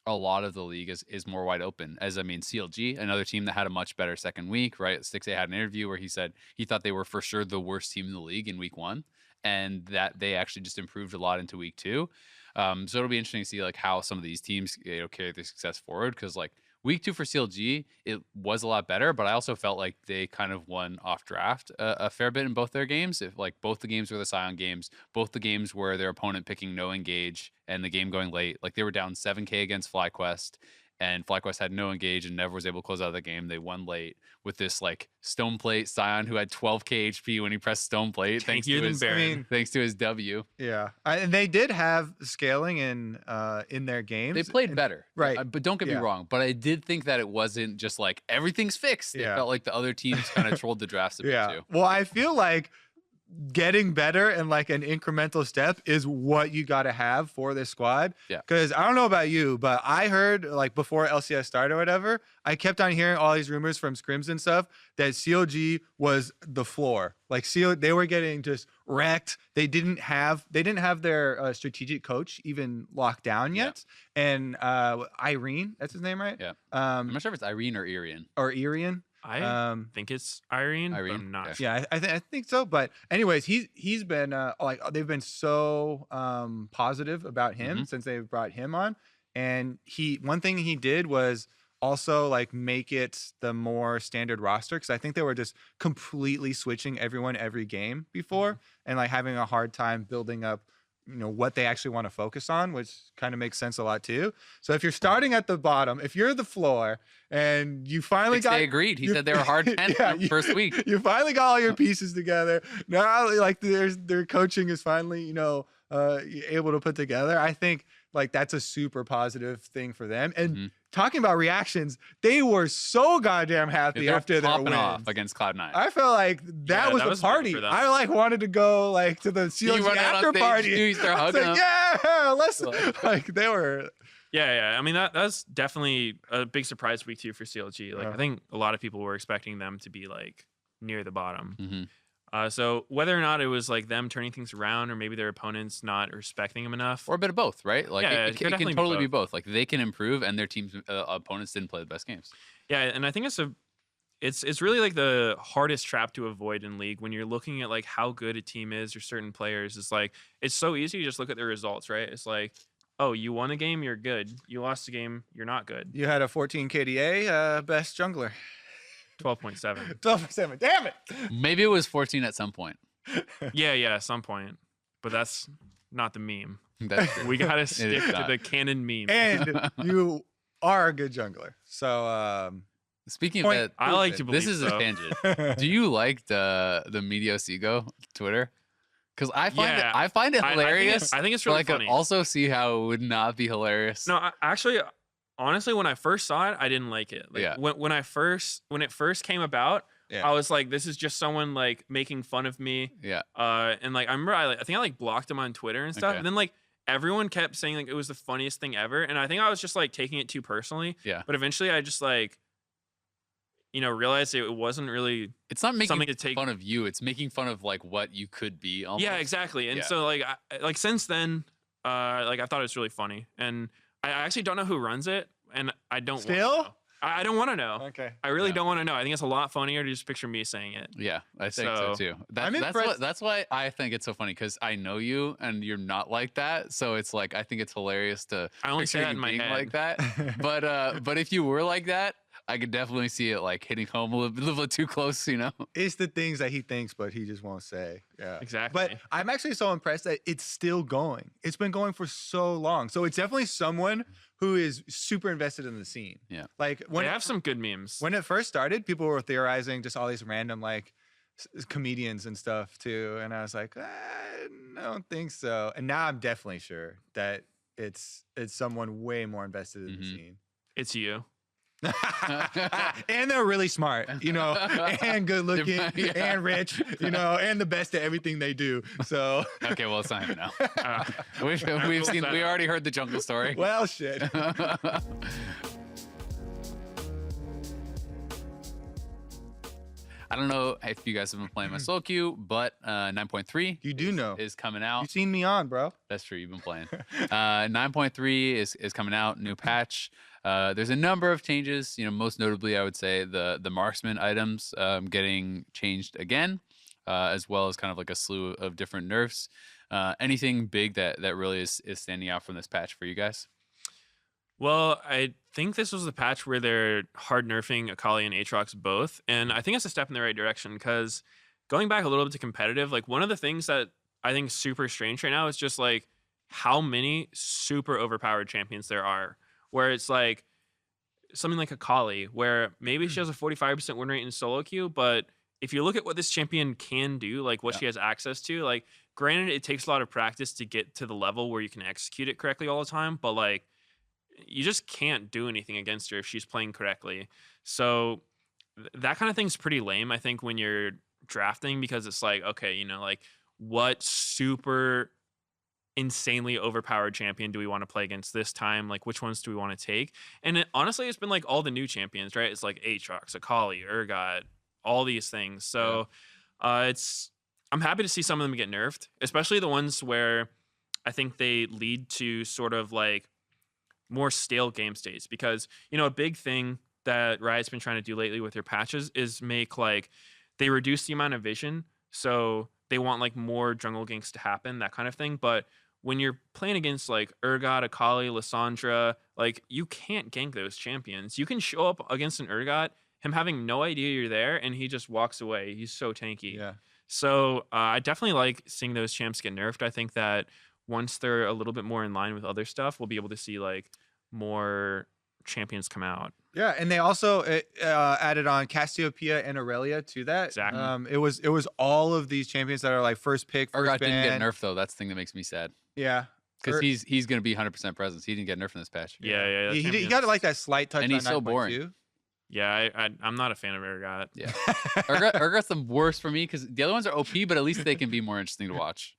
lot of the league is more wide open. As I mean, CLG, another team that had a much better second week, right? Stixay had an interview where he said he thought they were for sure the worst team in the league in week 1 and that they actually just improved a lot into week 2. So it'll be interesting to see like how some of these teams carry their success forward, because like week 2 for CLG, it was a lot better, but I also felt like they kind of won off draft a fair bit in both their games. If like both the games were the Scion games, both the games were their opponent picking no engage and the game going late. Like they were down 7K against FlyQuest, and FlyQuest had no engage and never was able to close out the game. They won late with this like stone plate Scion who had 12K HP when he pressed stone plate. Thanks to his W.
Yeah, and they did have scaling in their games.
They played better,
right?
But don't get me wrong. But I did think that it wasn't just like everything's fixed. It felt like the other teams kind of trolled the drafts a bit too.
Well, I feel like getting better and like an incremental step is what you got to have for this squad.
Yeah.
Because I don't know about you, but I heard like before LCS started or whatever, I kept on hearing all these rumors from scrims and stuff that CLG was the floor. Like they were getting just wrecked. They didn't have their strategic coach even locked down yet. And Irene, that's his name, right?
Yeah. I'm not sure if it's Irene or Irian.
Or Irian.
I think it's Irene, but
Irene?
I'm not
Okay.
sure.
Yeah, I think so. But anyways, he's been like they've been so positive about him since they've brought him on. And one thing he did was also like make it the more standard roster, because I think they were just completely switching everyone every game before and like having a hard time building up what they actually want to focus on, which kind of makes sense a lot too. So if you're starting at the bottom, if you're the floor and you finally
They agreed. He said they were hard 10 first week.
You finally got all your pieces together. Now like their coaching is finally, able to put together. I think like that's a super positive thing for them. And talking about reactions, they were so goddamn happy after their win
off against Cloud9.
I felt like that was the party.
for them.
I like wanted to go like to the CLG after party.
You start hugging them.
Yeah, let's like they were.
Yeah. I mean, that's definitely a big surprise week 2 for CLG. Like, I think a lot of people were expecting them to be like near the bottom. So whether or not it was like them turning things around or maybe their opponents not respecting them enough,
Or a bit of both, right? Like
Yeah,
it
it could
can
definitely be
totally be
both.
both. Like they can improve, and their team's opponents didn't play the best games.
yeah, and I think it's really like the hardest trap to avoid in League when you're looking at like how good a team is or certain players. It's like it's so easy to just look at their results, right? It's like, oh, you won a game, you're good. You lost a game, you're not good.
You had a 14 KDA, best jungler.
12.7.
12.7. Damn it.
Maybe it was 14 at some point.
Yeah, at some point, but that's not the meme.
That's true.
We gotta stick to
not.
the canon meme.
And you are a good jungler. So
Speaking
Point-
of that,
I like to believe
this is a
so.
tangent. Do you like the Meteos ego Twitter? Because I find it hilarious.
I think it's
but
really
I could
funny.
also see how it would not be hilarious.
No, actually, honestly, when I first saw it, I didn't like it. Like,
Yeah.
when it first came about,
Yeah.
I was like, this is just someone like making fun of me.
Yeah.
And like I remember, I think I like blocked him on Twitter and stuff.
Okay.
And then like everyone kept saying like it was the funniest thing ever. And I think I was just like taking it too personally.
Yeah.
But eventually, I just like, realized it wasn't really.
It's not making
something to take-
fun of you. It's making fun of like what you could be. Almost.
Yeah, exactly. And
Yeah.
so like since then, like I thought it was really funny. And I actually don't know who runs it, and I don't
Still?
wanna know. I don't want to know.
okay.
I really
Yeah.
don't want to know. I think it's a lot funnier to just picture me saying it.
Yeah, I think so,
So,
too.
I'm impressed-
That's why I think it's so funny, because I know you and you're not like that. So it's like I think it's hilarious to
I only say
picture
that
you
in my
being
head.
like that. But if you were like that, I could definitely see it like hitting home a little bit too close.
It's the things that he thinks, but he just won't say. Yeah.
Exactly.
But I'm actually so impressed that it's still going. It's been going for so long. So it's definitely someone who is super invested in the scene.
Yeah.
Like
They have some good memes.
when it first started, people were theorizing just all these random like comedians and stuff too, and I was like, I don't think so. And now I'm definitely sure that it's someone way more invested in the scene.
It's you.
And they're really smart, and good looking,
Yeah.
and rich, and the best at everything they do. So,
Okay, well it's not him now.
Uh,
We already heard the jungle story.
well, shit.
I don't know if you guys have been playing my solo queue, but 9.3
You do know.
is coming out.
You've seen me on, bro.
That's true. You've been playing. 9.3 is coming out. New patch. There's a number of changes. Most notably, I would say the marksman items getting changed again, as well as kind of like a slew of different nerfs. Anything big that really is standing out from this patch for you guys?
Well, I think this was the patch where they're hard nerfing Akali and Aatrox both, and I think it's a step in the right direction because going back a little bit to competitive, like one of the things that I think is super strange right now is just like how many super overpowered champions there are, where it's like something like Akali, where maybe she has a 45% win rate in solo queue, but if you look at what this champion can do, like what she has access to, like granted, it takes a lot of practice to get to the level where you can execute it correctly all the time, but like you just can't do anything against her if she's playing correctly. So that kind of thing's pretty lame, I think, when you're drafting, because it's like, okay, like what super insanely overpowered champion do we want to play against this time? Like which ones do we want to take? And honestly, it's been like all the new champions, right? It's like Aatrox, Akali, Urgot, all these things. So I'm happy to see some of them get nerfed, especially the ones where I think they lead to sort of like more stale game states, because a big thing that Riot's been trying to do lately with their patches is make like they reduce the amount of vision, so they want like more jungle ganks to happen, that kind of thing. But when you're playing against like Urgot, Akali, Lissandra, like you can't gank those champions. You can show up against an Urgot, him having no idea you're there, and he just walks away. He's so tanky.
Yeah.
So I definitely like seeing those champs get nerfed. I think that once they're a little bit more in line with other stuff, we'll be able to see like more champions come out.
Yeah, and they also added on Cassiopeia and Aurelia to that.
Exactly.
It was all of these champions that are like first pick, first
Urgot didn't
ban.
get nerfed though. That's the thing that makes me sad.
Yeah,
Because he's going to be 100% presence. He didn't get nerfed in this patch.
Yeah.
he got like that slight touch,
And
on
he's so boring.
9.2.
Yeah, I'm not a fan of Urgot.
Yeah. Urgot's the worst for me because the other ones are OP, but at least they can be more interesting to watch.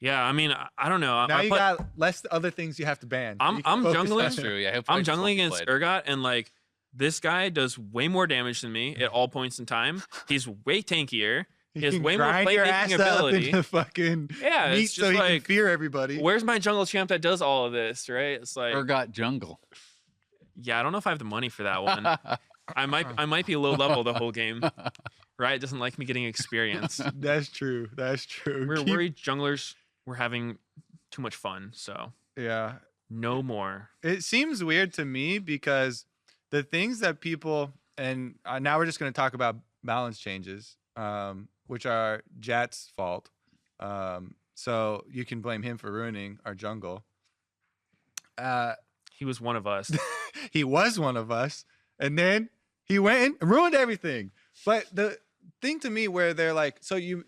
Yeah, I mean, I don't know.
Now you got less other things you have to ban.
I'm jungling.
That's true. Yeah,
I'm jungling against Urgot, and like this guy does way more damage than me at all points in time. He's way tankier. He has way more playmaking ability.
Into fucking
Yeah,
meat
it's
so
just
he can
like,
fear everybody.
where's my jungle champ that does all of this, right? It's like,
Urgot jungle.
yeah, I don't know if I have the money for that one. I might be low level the whole game. Right? Doesn't like me getting experience.
That's true. That's true.
We're worried junglers were having too much fun, so
Yeah.
no more.
It seems weird to me because the things that people, and now we're just going to talk about balance changes, which are Jat's fault. So you can blame him for ruining our jungle.
He was one of us.
He was one of us, and then he went and ruined everything. But the thing to me where they're like, so you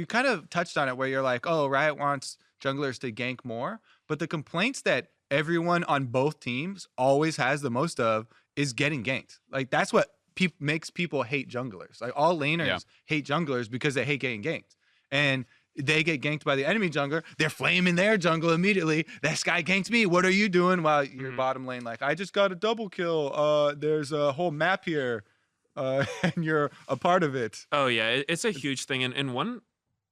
kind of touched on it where you're like, oh, Riot wants junglers to gank more, but the complaints that everyone on both teams always has the most of is getting ganked. Like that's what makes people hate junglers. Like all laners hate junglers because they hate getting ganked, and they get ganked by the enemy jungler. They're flaming their jungle immediately. This guy ganked me. What are you doing? While your bottom lane, like, I just got a double kill. There's a whole map here, and you're a part of it.
Oh yeah, it's a huge thing, and one,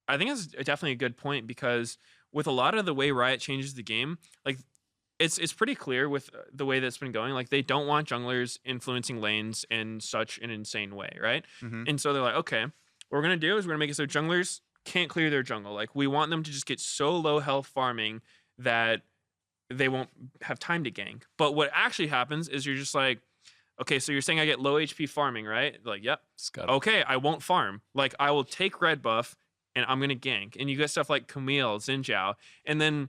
I think it's definitely a good point because with a lot of the way Riot changes the game, like it's pretty clear with the way that's been going. Like they don't want junglers influencing lanes in such an insane way, right? And so they're like, okay, what we're gonna do is we're gonna make it so junglers can't clear their jungle. Like we want them to just get so low health farming that they won't have time to gank. But what actually happens is you're just like, okay, so you're saying I get low HP farming, right? Like, yep. Okay, I won't farm. Like I will take red buff and I'm gonna gank. And you get stuff like Camille, Xin Zhao. And then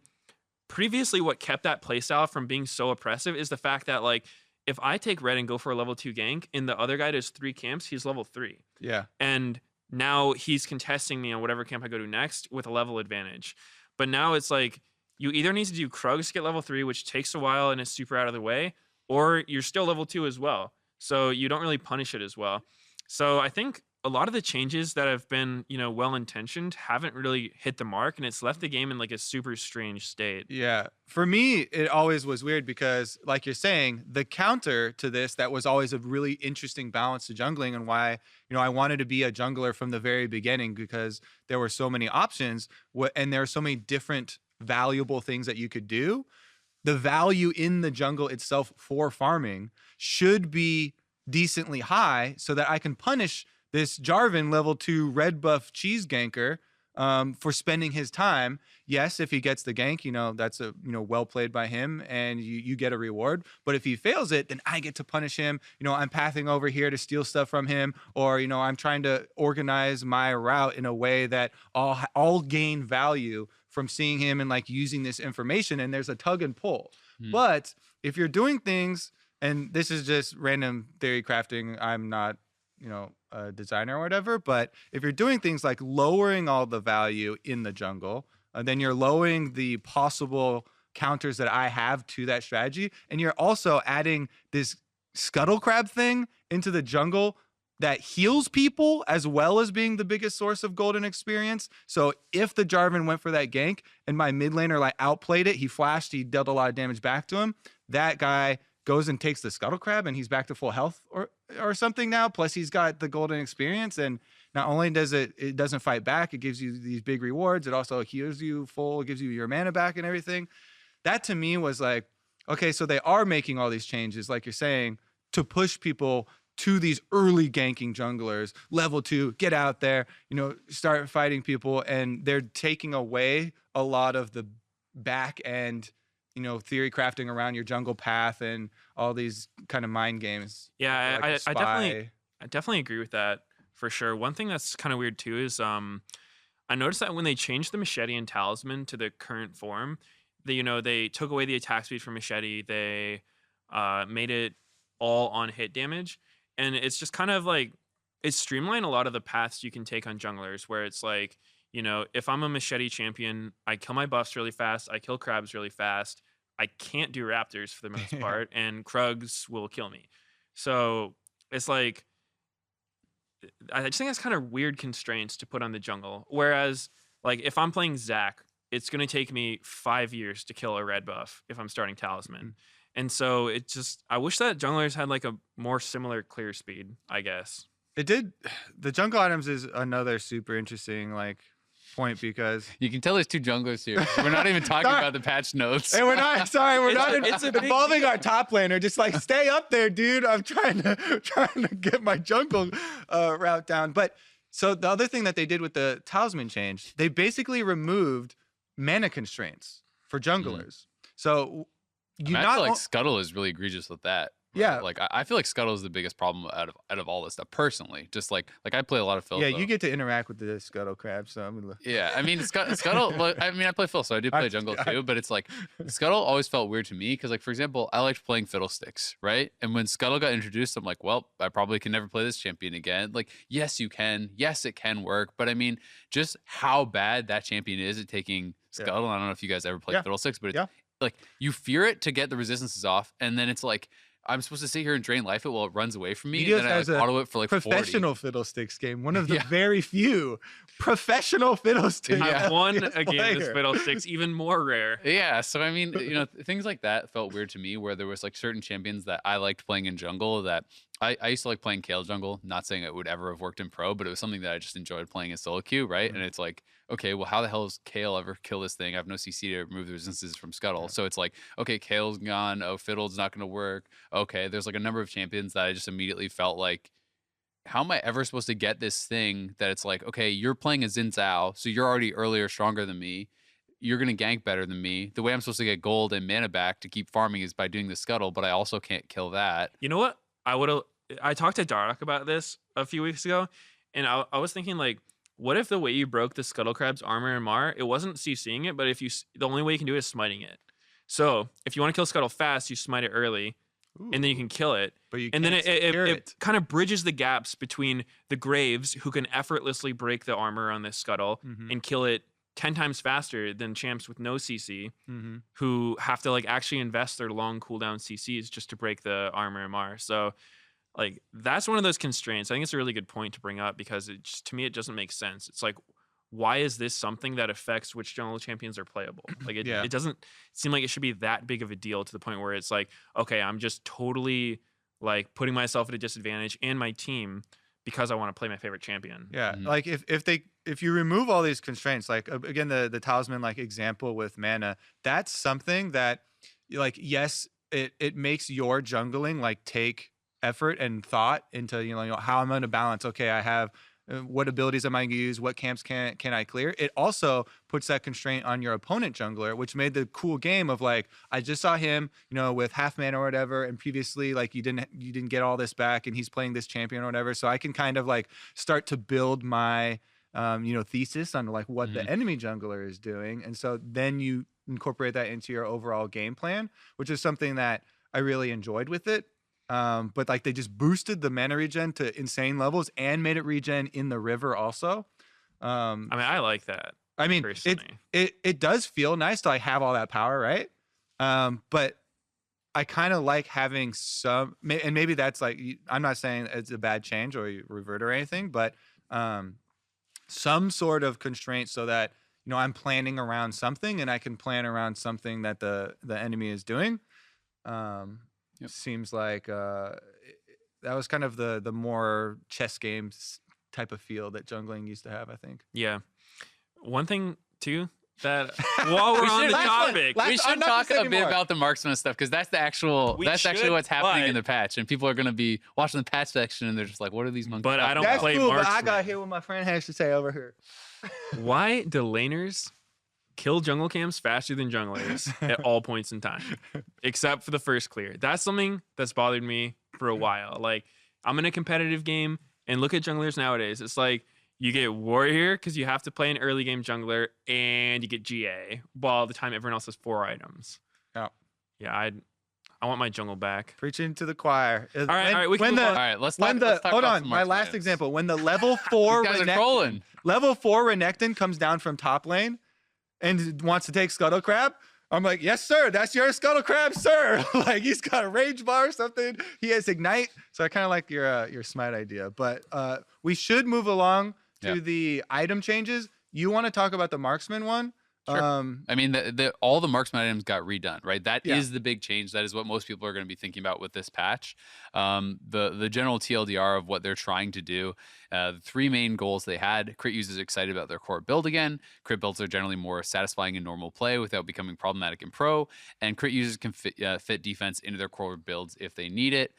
previously what kept that playstyle from being so oppressive is the fact that like if I take red and go for a level 2 gank and the other guy does 3 camps, he's level 3.
Yeah.
And now he's contesting me on whatever camp I go to next with a level advantage. But now it's like you either need to do Krugs to get level 3, which takes a while and is super out of the way, or you're still level 2 as well. So you don't really punish it as well. So I think a lot of the changes that have been, well-intentioned haven't really hit the mark, and it's left the game in like a super strange state.
Yeah. For me, it always was weird because, like you're saying, the counter to this that was always a really interesting balance to jungling, and why, I wanted to be a jungler from the very beginning because there were so many options and there are so many different valuable things that you could do. The value in the jungle itself for farming should be decently high so that I can punish this Jarvan level 2 red buff cheese ganker for spending his time. Yes, if he gets the gank, that's well played by him and you get a reward. But if he fails it, then I get to punish him. I'm pathing over here to steal stuff from him, or I'm trying to organize my route in a way that all gain value from seeing him and like using this information. And there's a tug and pull. But if you're doing things, and this is just random theory crafting, I'm not a designer or whatever, but if you're doing things like lowering all the value in the jungle, then you're lowering the possible counters that I have to that strategy, and you're also adding this scuttle crab thing into the jungle that heals people as well as being the biggest source of golden experience. So if the Jarvan went for that gank and my mid laner like outplayed it, he flashed, he dealt a lot of damage back to him, that guy goes and takes the scuttle crab and he's back to full health or something now. Plus he's got the golden experience, and not only does it doesn't fight back, it gives you these big rewards. It also heals you full, gives you your mana back and everything. That to me was like, okay, so they are making all these changes, like you're saying, to push people to these early ganking junglers, level 2, get out there, start fighting people, and they're taking away a lot of the back end, theory crafting around your jungle path and all these kind of mind games.
Yeah,
like the spy.
I definitely agree with that for sure. One thing that's kind of weird too is I noticed that when they changed the machete and talisman to the current form, they took away the attack speed from machete. They made it all on hit damage, and it's just kind of like it streamlined a lot of the paths you can take on junglers. Where it's like, if I'm a machete champion, I kill my buffs really fast. I kill crabs really fast. I can't do raptors for the most
Yeah.
part, and Krugs will kill me. So it's like I just think that's kind of weird constraints to put on the jungle. Whereas, like, if I'm playing Zac, it's going to take me 5 years to kill a red buff if I'm starting Talisman. And so it just, I wish that junglers had like a more similar clear speed, I guess.
It did. The jungle items is another super interesting point because
You can tell there's two junglers here. We're not even talking
Sorry.
about the patch notes.
Hey, we're not
It's a big
involving
deal.
our top laner. Just stay up there, dude. I'm trying to get my jungle route down. But so the other thing that they did with the talisman change, they basically removed mana constraints for junglers. So
I feel like Scuttle is really egregious with that.
Yeah.
Like I feel like Scuttle is the biggest problem out of all this stuff. Personally, just like I play a lot of Phil.
Yeah, you get to interact with the Scuttle crab, so I'm gonna.
Yeah, I mean Scuttle. Well, I mean I play Phil, so I do play jungle too. But it's like Scuttle always felt weird to me because, like, for example, I liked playing Fiddlesticks, right? And when Scuttle got introduced, I'm like, well, I probably can never play this champion again. Like, yes, you can. Yes, it can work. But I mean, just how bad that champion is at taking Scuttle. I don't know if you guys ever played Fiddlesticks, but it's like you fear it to get the resistances off, and then it's like, I'm supposed to sit here and drain life it while it runs away from me.
Meteos
And then I
has a
auto it for like 40.
professional Fiddlesticks game. One of the very few professional Fiddlesticks.
I've won
FPS
a game
player.
with Fiddlesticks, even more rare.
Yeah, so I mean, things like that felt weird to me, where there was like certain champions that I liked playing in jungle that I used to like playing Kale jungle. Not saying it would ever have worked in pro, but it was something that I just enjoyed playing in solo queue, right? And it's like, okay, well, how the hell does Kale ever kill this thing? I have no CC to remove the resistances from Scuttle. So it's like, okay, Kale's gone. Oh, Fiddle's not going to work. Okay, there's like a number of champions that I just immediately felt like, how am I ever supposed to get this thing that it's like, okay, you're playing a Xin Zhao, so you're already earlier, stronger than me. You're going to gank better than me. The way I'm supposed to get gold and mana back to keep farming is by doing the Scuttle, but I also can't kill that.
You know what? I talked to Dardock about this a few weeks ago, and I was thinking, like, what if the way you broke the Scuttle Crab's armor and Mar, it wasn't CCing it, but the only way you can do it is smiting it. So if you want to kill Scuttle fast, you smite it early, and then you can kill it.
But you
and then
can't
it kind of bridges the gaps between the Graves, who can effortlessly break the armor on this Scuttle and kill it 10 times faster than champs with no CC, who have to like actually invest their long cooldown CCs just to break the armor and Mar. So like that's one of those constraints. I think it's a really good point to bring up because to me it doesn't make sense. It's like, why is this something that affects which jungle champions are playable? Like it doesn't seem like it should be that big of a deal to the point where it's like, okay, I'm just totally like putting myself at a disadvantage and my team because I want to play my favorite champion.
Yeah, like if you remove all these constraints, like again the talisman like example with mana, that's something that like yes, it makes your jungling like take effort and thought into how I'm going to balance. Okay, I have what abilities am I going to use? What camps can I clear? It also puts that constraint on your opponent jungler, which made the cool game of like, I just saw him, with half mana or whatever, and previously like you didn't get all this back, and he's playing this champion or whatever. So I can kind of like start to build my thesis on like what the enemy jungler is doing, and so then you incorporate that into your overall game plan, which is something that I really enjoyed with it. But like they just boosted the mana regen to insane levels and made it regen in the river also.
I mean, I like that.
I mean,
personally.
it does feel nice to like have all that power, right? But I kind of like having some, and maybe that's like, I'm not saying it's a bad change or you revert or anything, but some sort of constraint so that I'm planning around something and I can plan around something that the enemy is doing. Seems like that was kind of the more chess games type of feel that jungling used to have, I think.
Yeah. One thing too that while we're on the topic,
We should talk a bit about the marksman stuff because that's actually what's happening in the patch, and people are going to be watching the patch section and they're just like, "What are these monkeys?"
But I don't
That's
play
cool, but I
marksman.
gotta hear what my friend has to say over here.
Why do laners kill jungle camps faster than junglers at all points in time, except for the first clear? That's something that's bothered me for a while. Like, I'm in a competitive game, and look at junglers nowadays. It's like you get warrior because you have to play an early game jungler, and you get GA while the time everyone else has 4 items. Yeah, I want my jungle back.
Preaching to the choir.
All right, we can move on.
All right, let's talk about
hold on,
some
my
marksman
last
items.
example. When the level 4
These guys are trolling.
level 4 Renekton comes down from top lane and wants to take Scuttle Crab, I'm like, yes, sir, that's your Scuttle Crab, sir. Like, he's got a rage bar or something. He has Ignite. So I kind of like your smite idea. But we should move along to the item changes. You want to talk about the marksman one?
Sure. I mean, all the marksman items got redone, right? That is the big change. That is what most people are going to be thinking about with this patch. The general TLDR of what they're trying to do, the 3 main goals they had: crit users excited about their core build again. Crit builds are generally more satisfying in normal play without becoming problematic in pro. And crit users can fit defense into their core builds if they need it.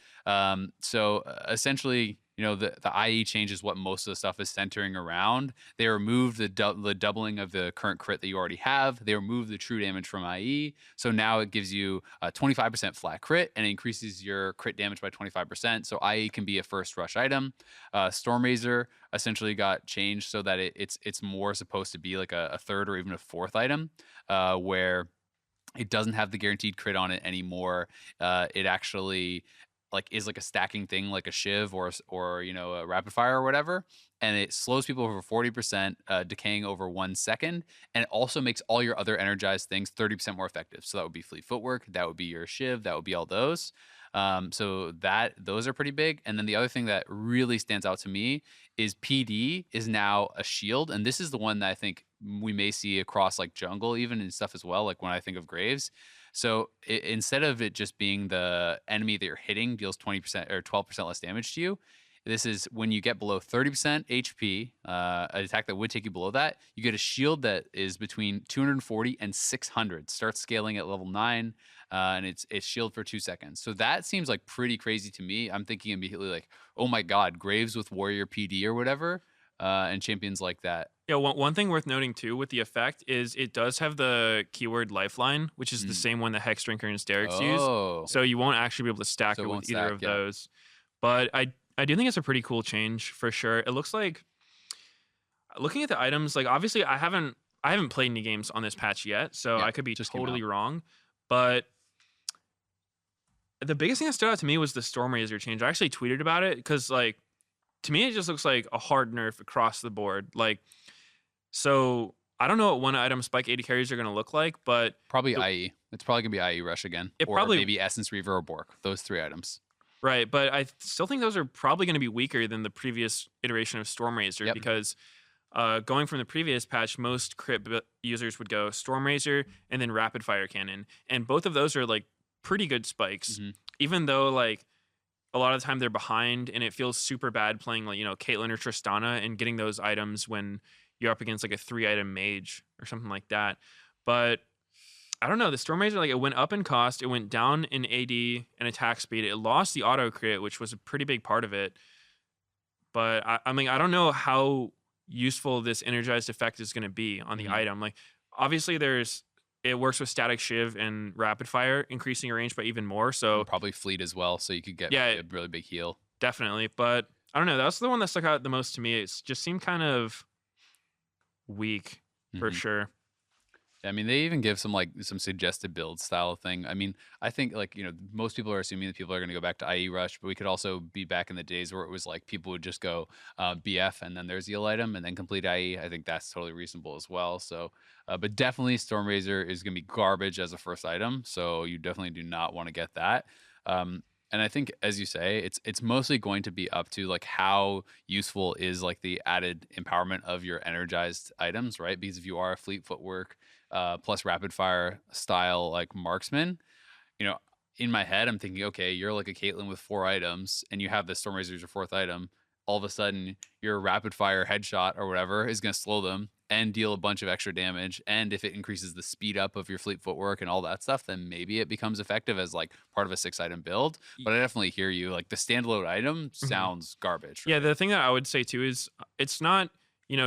So essentially, you know, the IE change is what most of the stuff is centering around. They removed the doubling of the current crit that you already have. They removed the true damage from IE. So now it gives you a 25% flat crit and it increases your crit damage by 25%. So IE can be a first rush item. Storm Razor essentially got changed so that it's more supposed to be like a 3rd or even a 4th item, where it doesn't have the guaranteed crit on it anymore. It actually is like a stacking thing, like a shiv or you know, a rapid fire or whatever, and it slows people over 40%, decaying over 1 second, and it also makes all your other energized things 30% more effective. So that would be fleet footwork, that would be your shiv, that would be all those. So those are pretty big. And then the other thing that really stands out to me is PD is now a shield, and this is the one that I think we may see across like jungle even and stuff as well. Like when I think of Graves. So instead of it just being the enemy that you're hitting deals 20% or 12% less damage to you, this is when you get below 30% HP, an attack that would take you below that, you get a shield that is between 240 and 600. Starts scaling at level 9, and it's shield for 2 seconds. So that seems like pretty crazy to me. I'm thinking immediately like, oh my god, Graves with Warrior PD or whatever, and champions like that.
Yeah, one thing worth noting too with the effect is it does have the keyword lifeline, which is the same one that Hex Drinker and Sterix use. So you won't actually be able to stack it with either of those. But I do think it's a pretty cool change for sure. It looks like, looking at the items, like obviously I haven't played any games on this patch yet, so I could be totally wrong. But the biggest thing that stood out to me was the Storm Razor change. I actually tweeted about it because, like, to me it just looks like a hard nerf across the board. Like, so I don't know what one item spike 80 carries are going to look like, but
probably IE. It's probably going to be IE Rush again, or maybe Essence Reaver or Bork. Those 3 items.
Right, but I still think those are probably going to be weaker than the previous iteration of Storm Razor because going from the previous patch, most crit users would go Storm Razor and then Rapid Fire Cannon, and both of those are like pretty good spikes, even though like a lot of the time they're behind, and it feels super bad playing like, you know, Caitlyn or Tristana and getting those items when you're up against like a 3-item mage or something like that. But I don't know, the Storm Razor, like, it went up in cost, it went down in AD and attack speed, it lost the auto crit, which was a pretty big part of it. But I mean, I don't know how useful this energized effect is going to be on the item. Like, obviously it works with static shiv and rapid fire, increasing your range by even more. So
and probably fleet as well, so you could get a really big heal.
Definitely, but I don't know. That's the one that stuck out the most to me. It just seemed kind of weak for sure.
I mean, they even give some suggested build style thing. I mean, I think, like, you know, most people are assuming that people are going to go back to IE Rush, but we could also be back in the days where it was like people would just go BF and then there's the item and then complete IE. I think that's totally reasonable as well. So, but definitely Storm Razor is going to be garbage as a first item. So you definitely do not want to get that. And I think, as you say, it's mostly going to be up to like how useful is like the added empowerment of your energized items, right? Because if you are a fleet footwork plus rapid fire style like marksman, you know, in my head I'm thinking, okay, you're like a Caitlyn with 4 items, and you have the Storm Razor as your 4th item. All of a sudden, your rapid fire headshot or whatever is going to slow them. and deal a bunch of extra damage. And if it increases the speed up of your fleet footwork and all that stuff, then maybe it becomes effective as like part of a 6-item build. But I definitely hear you. Like the standalone item sounds garbage.
Yeah,
Right?
the thing that I would say too is it's not,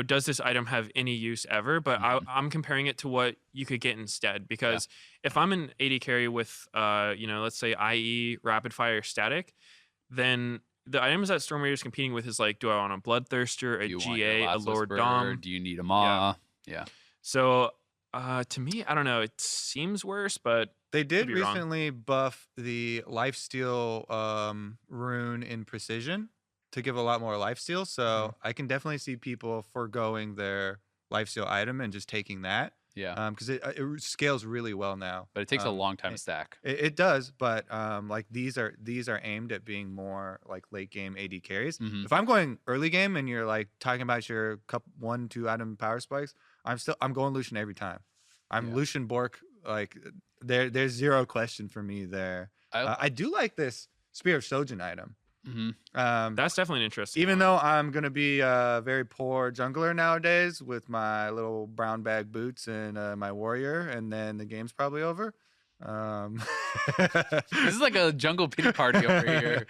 does this item have any use ever? But I'm comparing it to what you could get instead. Because if I'm an AD carry with, let's say IE, rapid fire, static, then the items that Storm Raider's competing with is like, do I want a Bloodthirster, a
Do you want your
GA, a
Last
Lord
Whisperer?
Dom?
Do you need a Maw? Yeah.
So to me, I don't know. It seems worse, but
They did
be wrong.
recently buff the lifesteal rune in precision to give a lot more lifesteal. So I can definitely see people foregoing their lifesteal item and just taking that.
Yeah.
Because it scales really well now.
But it takes a long time
it-
to stack.
It does, but like these are aimed at being more like late game AD carries.
Mhm.
If I'm going early game and you're like talking about your 1-2 item power spikes, I'm going Lucian every time. I'm
Yeah.
Lucian Bork. Like there's zero question for me there. I do like this Spear of Sojin item.
That's definitely an interesting
Even
one.
though I'm gonna be a very poor jungler nowadays with my little brown bag boots and my warrior, and then the game's probably over.
This is like a jungle pity party over here.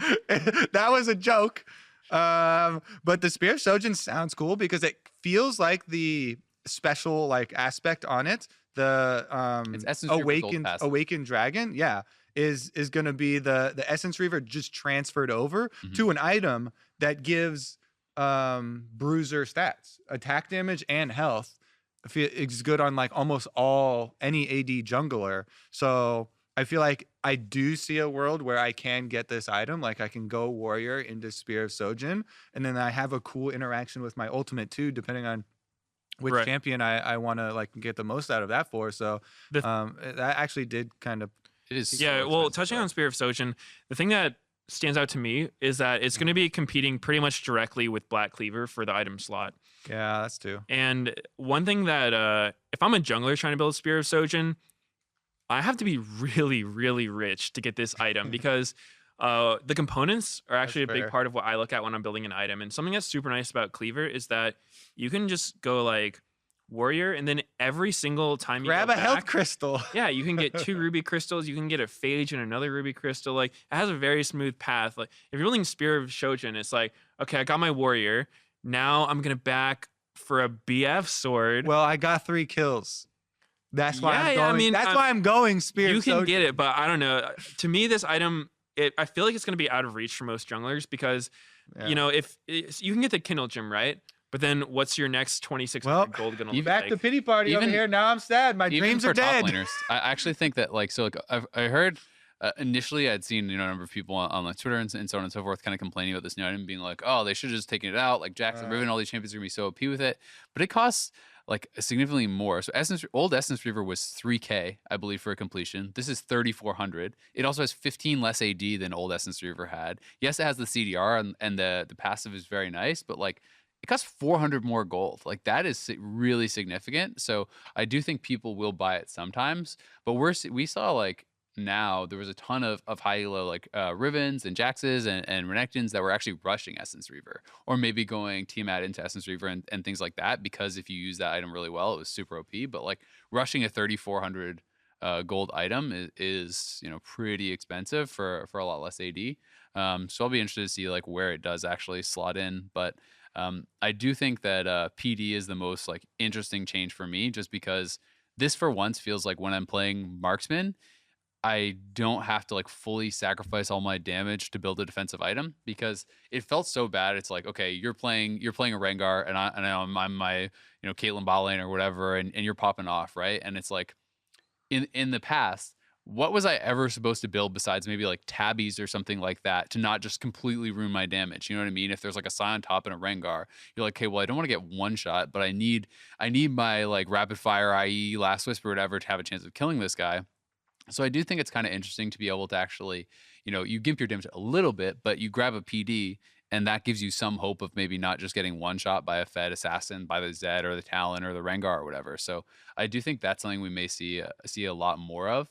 That was a joke. But the Spear of Sojin sounds cool because it feels like the special like aspect on it. The
It's Essence Reaver Gold passive.
awakened dragon, is gonna be the Essence Reaver just transferred over to an item that gives bruiser stats, attack damage and health. It's good on like almost any AD jungler. So I feel like I do see a world where I can get this item. Like I can go warrior into Spear of Sojin, and then I have a cool interaction with my ultimate too, depending on which
Right.
champion I want to like get the most out of that for. So that actually did kind of
It is.
Yeah,
so
well,
expensive,
touching
though.
on Spear of Sojin, the thing that stands out to me is that it's going to be competing pretty much directly with Black Cleaver for the item slot.
yeah, that's too.
And one thing that, if I'm a jungler trying to build Spear of Sojin, I have to be really, really rich to get this item because the components are actually a big
fair.
part of what I look at when I'm building an item. And something that's super nice about Cleaver is that you can just go like warrior, and then every single time you
Grab
go
a health
back,
crystal.
yeah, you can get 2 ruby crystals. You can get a phage and another ruby crystal. Like it has a very smooth path. Like if you're building Spear of Shojin, it's like, okay, I got my warrior. Now I'm gonna back for a BF sword.
Well, I got 3 kills. That's why I'm
Yeah, I
going.
mean,
that's why I'm going Spear.
you
of
can
Sojin.
get it, but I don't know. To me, this item, I feel like it's gonna be out of reach for most junglers because
Yeah.
if you can get the Kindle Gem, right? But then what's your next 2600
Well,
gold gonna
even
look
Back
like?
to pity party over
Even-
here. Now I'm sad. My
Even
dreams
for
are dead.
top laners, I actually think that like I heard initially I'd seen a number of people on like Twitter and so on and so forth kind of complaining about this new item being like, oh, they should have just taken it out. Like Jackson Riven, all these champions are gonna be so OP with it, but it costs like significantly more. So old Essence Reaver was 3K, I believe, for a completion. This is 3,400. It also has 15 less AD than old Essence Reaver had. Yes, it has the CDR and the passive is very nice, but like it costs 400 more gold. Like that is really significant. So I do think people will buy it sometimes, but we saw like now there was a ton of high elo like Rivens and Jaxes and Renekton's that were actually rushing Essence Reaver or maybe going Tiamat into Essence Reaver and things like that because if you use that item really well, it was super OP. But like rushing a 3,400 gold item is pretty expensive for a lot less AD. So I'll be interested to see like where it does actually slot in. But I do think that PD is the most like interesting change for me just because this for once feels like when I'm playing marksman, I don't have to like fully sacrifice all my damage to build a defensive item because it felt so bad. It's like, okay, you're playing a Rengar and I'm my Caitlyn bot lane or whatever, and you're popping off, right? And it's like in the past, what was I ever supposed to build besides maybe like tabbies or something like that to not just completely ruin my damage? You know what I mean? If there's like a Scion top and a Rengar, you're like, okay, well, I don't want to get one shot, but I need my like rapid fire, i.e. Last Whisper, whatever, to have a chance of killing this guy. So I do think it's kind of interesting to be able to actually, you gimp your damage a little bit, but you grab a PD and that gives you some hope of maybe not just getting one shot by a Fed assassin, by the Zed or the Talon or the Rengar or whatever. So I do think that's something we may see a lot more of.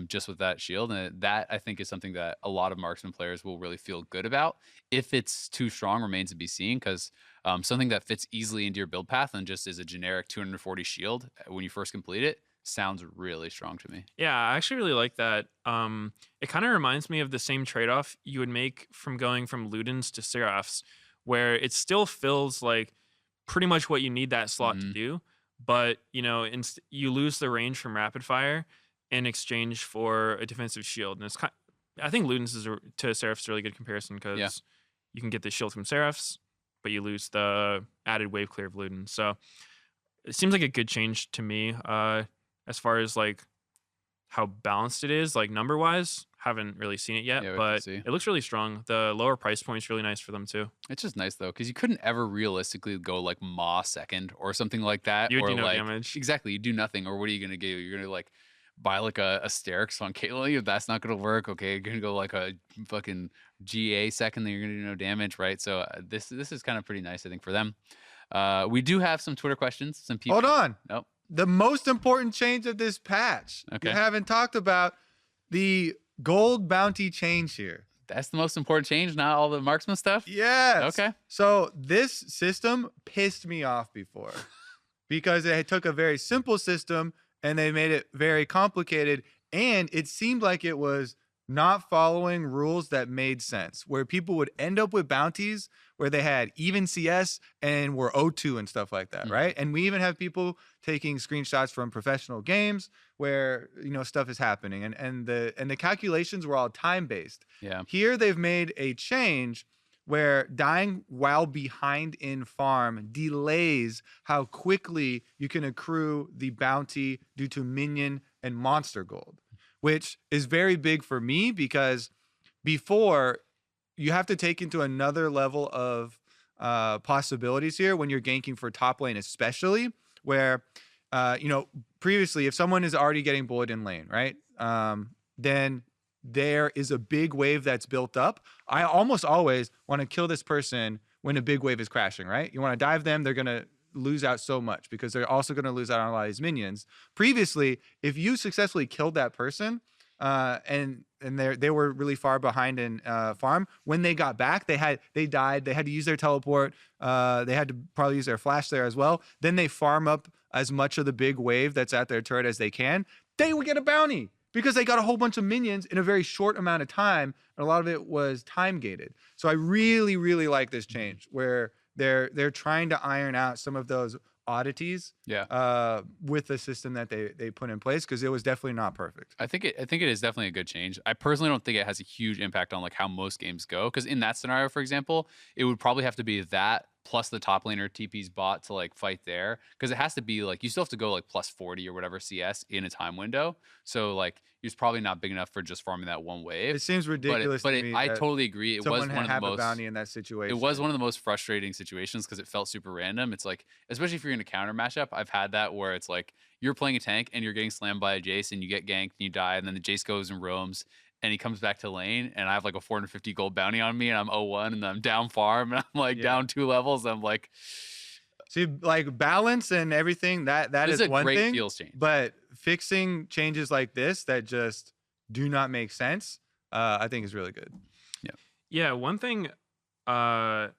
just with that shield. And that I think is something that a lot of marksman players will really feel good about. If it's too strong, remains to be seen, because something that fits easily into your build path and just is a generic 240 shield when you first complete it sounds really strong to me.
Yeah, I actually really like that. It kind of reminds me of the same trade-off you would make from going from Ludens to Seraphs, where it still feels like pretty much what you need that slot to
Mhm.
do, but you lose the range from rapid fire in exchange for a defensive shield. And I think Ludens to Seraphs is a really good comparison
Yeah.
because you can get the shield from Seraphs, but you lose the added wave clear of Ludens. So it seems like a good change to me. As far as like how balanced it is, like number wise, haven't really seen it yet,
Yeah, we have to
but
see.
it looks really strong. The lower price point's really nice for them too.
It's just nice though, because you couldn't ever realistically go like Ma second or something like that,
You would
or
do no
like
damage.
exactly you do nothing, or what are you gonna do? You're gonna like buy like a Asterix on Caitlyn. If that's not gonna work, okay, you're gonna go like a fucking GA second, then you're gonna do no damage, right? So this is kind of pretty nice, I think, for them. We do have some Twitter questions. Some people.
Hold on.
Nope.
The most important change of this patch.
Okay.
You haven't talked about the gold bounty change here.
That's the most important change, not all the marksman stuff.
Yes.
Okay.
So this system pissed me off before because they took a very simple system and they made it very complicated. And it seemed like it was not following rules that made sense, where people would end up with bounties where they had even CS and were O2 and stuff like that,
Mhm.
right? And we even have people taking screenshots from professional games where stuff is happening, and the calculations were all time based.
Yeah.
Here they've made a change where dying while behind in farm delays how quickly you can accrue the bounty due to minion and monster gold, which is very big for me because before you have to take into another level of possibilities here when you're ganking for top lane, especially where, previously if someone is already getting bullet in lane, right? Then there is a big wave that's built up. I almost always want to kill this person when a big wave is crashing, right? You want to dive them, they're going to lose out so much because they're also going to lose out on a lot of these minions. Previously, if you successfully killed that person, and they were really far behind in farm, when they got back, they died. They had to use their teleport. They had to probably use their flash there as well. Then they farm up as much of the big wave that's at their turret as they can. They would get a bounty because they got a whole bunch of minions in a very short amount of time, and a lot of it was time gated. So I really, really like this change where they're trying to iron out some of those oddities with the system that they put in place, because it was definitely not perfect.
I think it is definitely a good change. I personally don't think it has a huge impact on like how most games go, because in that scenario, for example, it would probably have to be that plus the top laner TP's bot to like fight there, because it has to be like you still have to go like plus 40 or whatever CS in a time window. So like it's probably not big enough for just farming that one wave.
It seems ridiculous to me.
I totally agree. It was one of the most
bounty in that situation.
It was one of the most frustrating situations because it felt super random. It's like, especially if you're in a counter matchup, I've had that where it's like you're playing a tank and you're getting slammed by a Jace and you get ganked and you die, and then the Jace goes and roams and he comes back to lane and I have like a 450 gold bounty on me and I'm 0-1 and I'm down farm and I'm like down 2 levels. I'm like,
see, like balance and everything, that is
a
one
great
thing,
feels change.
but fixing changes like this that just do not make sense, I think is really good.
Yeah, one thing that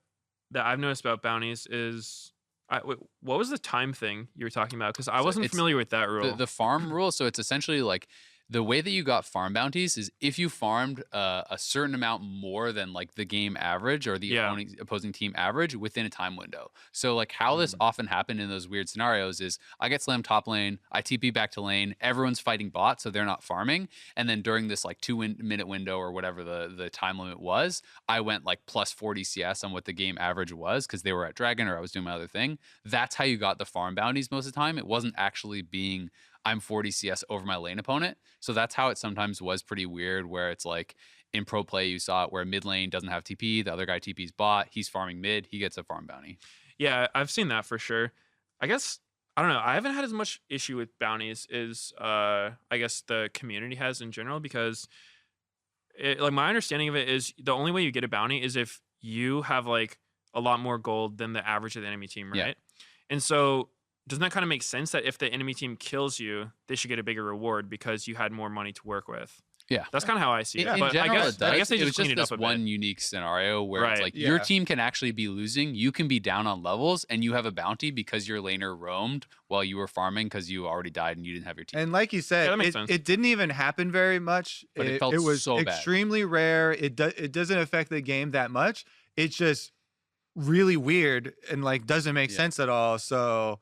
I've noticed about bounties is, what was the time thing you were talking about? Because I wasn't familiar with that rule.
The farm rule. So it's essentially like the way that you got farm bounties is if you farmed a certain amount more than like the game average or the opposing team average within a time window. So like how this often happened in those weird scenarios is I get slammed top lane, I TP back to lane, everyone's fighting bot, so they're not farming. And then during this like 2-minute window or whatever the time limit was, I went like plus 40 CS on what the game average was because they were at Dragon or I was doing my other thing. That's how you got the farm bounties most of the time. It wasn't actually being I'm 40 CS over my lane opponent. So that's how it sometimes was pretty weird, where it's like in pro play, you saw it where mid lane doesn't have TP, the other guy TP's bot, he's farming mid, he gets a farm bounty.
Yeah, I've seen that for sure. I guess, I don't know, I haven't had as much issue with bounties as I guess the community has in general, because like my understanding of it is the only way you get a bounty is if you have like a lot more gold than the average of the enemy team, right?
Yeah.
And so doesn't that kind of make sense that if the enemy team kills you, they should get a bigger reward because you had more money to work with?
Yeah.
That's kind of how I see it.
In
But
general,
I
it does.
guess they
It
just
was
cleaned
just
it up
this
a
one
bit.
unique scenario where it's
Right.
like your
Yeah.
team can actually be losing. You can be down on levels, and you have a bounty because your laner roamed while you were farming because you already died and you didn't have your team.
And like you said,
that makes
it,
sense.
it didn't even happen very much.
But it felt
it was
so bad.
extremely rare. It doesn't affect the game that much. It's just really weird and like doesn't make
Yeah.
sense at all. So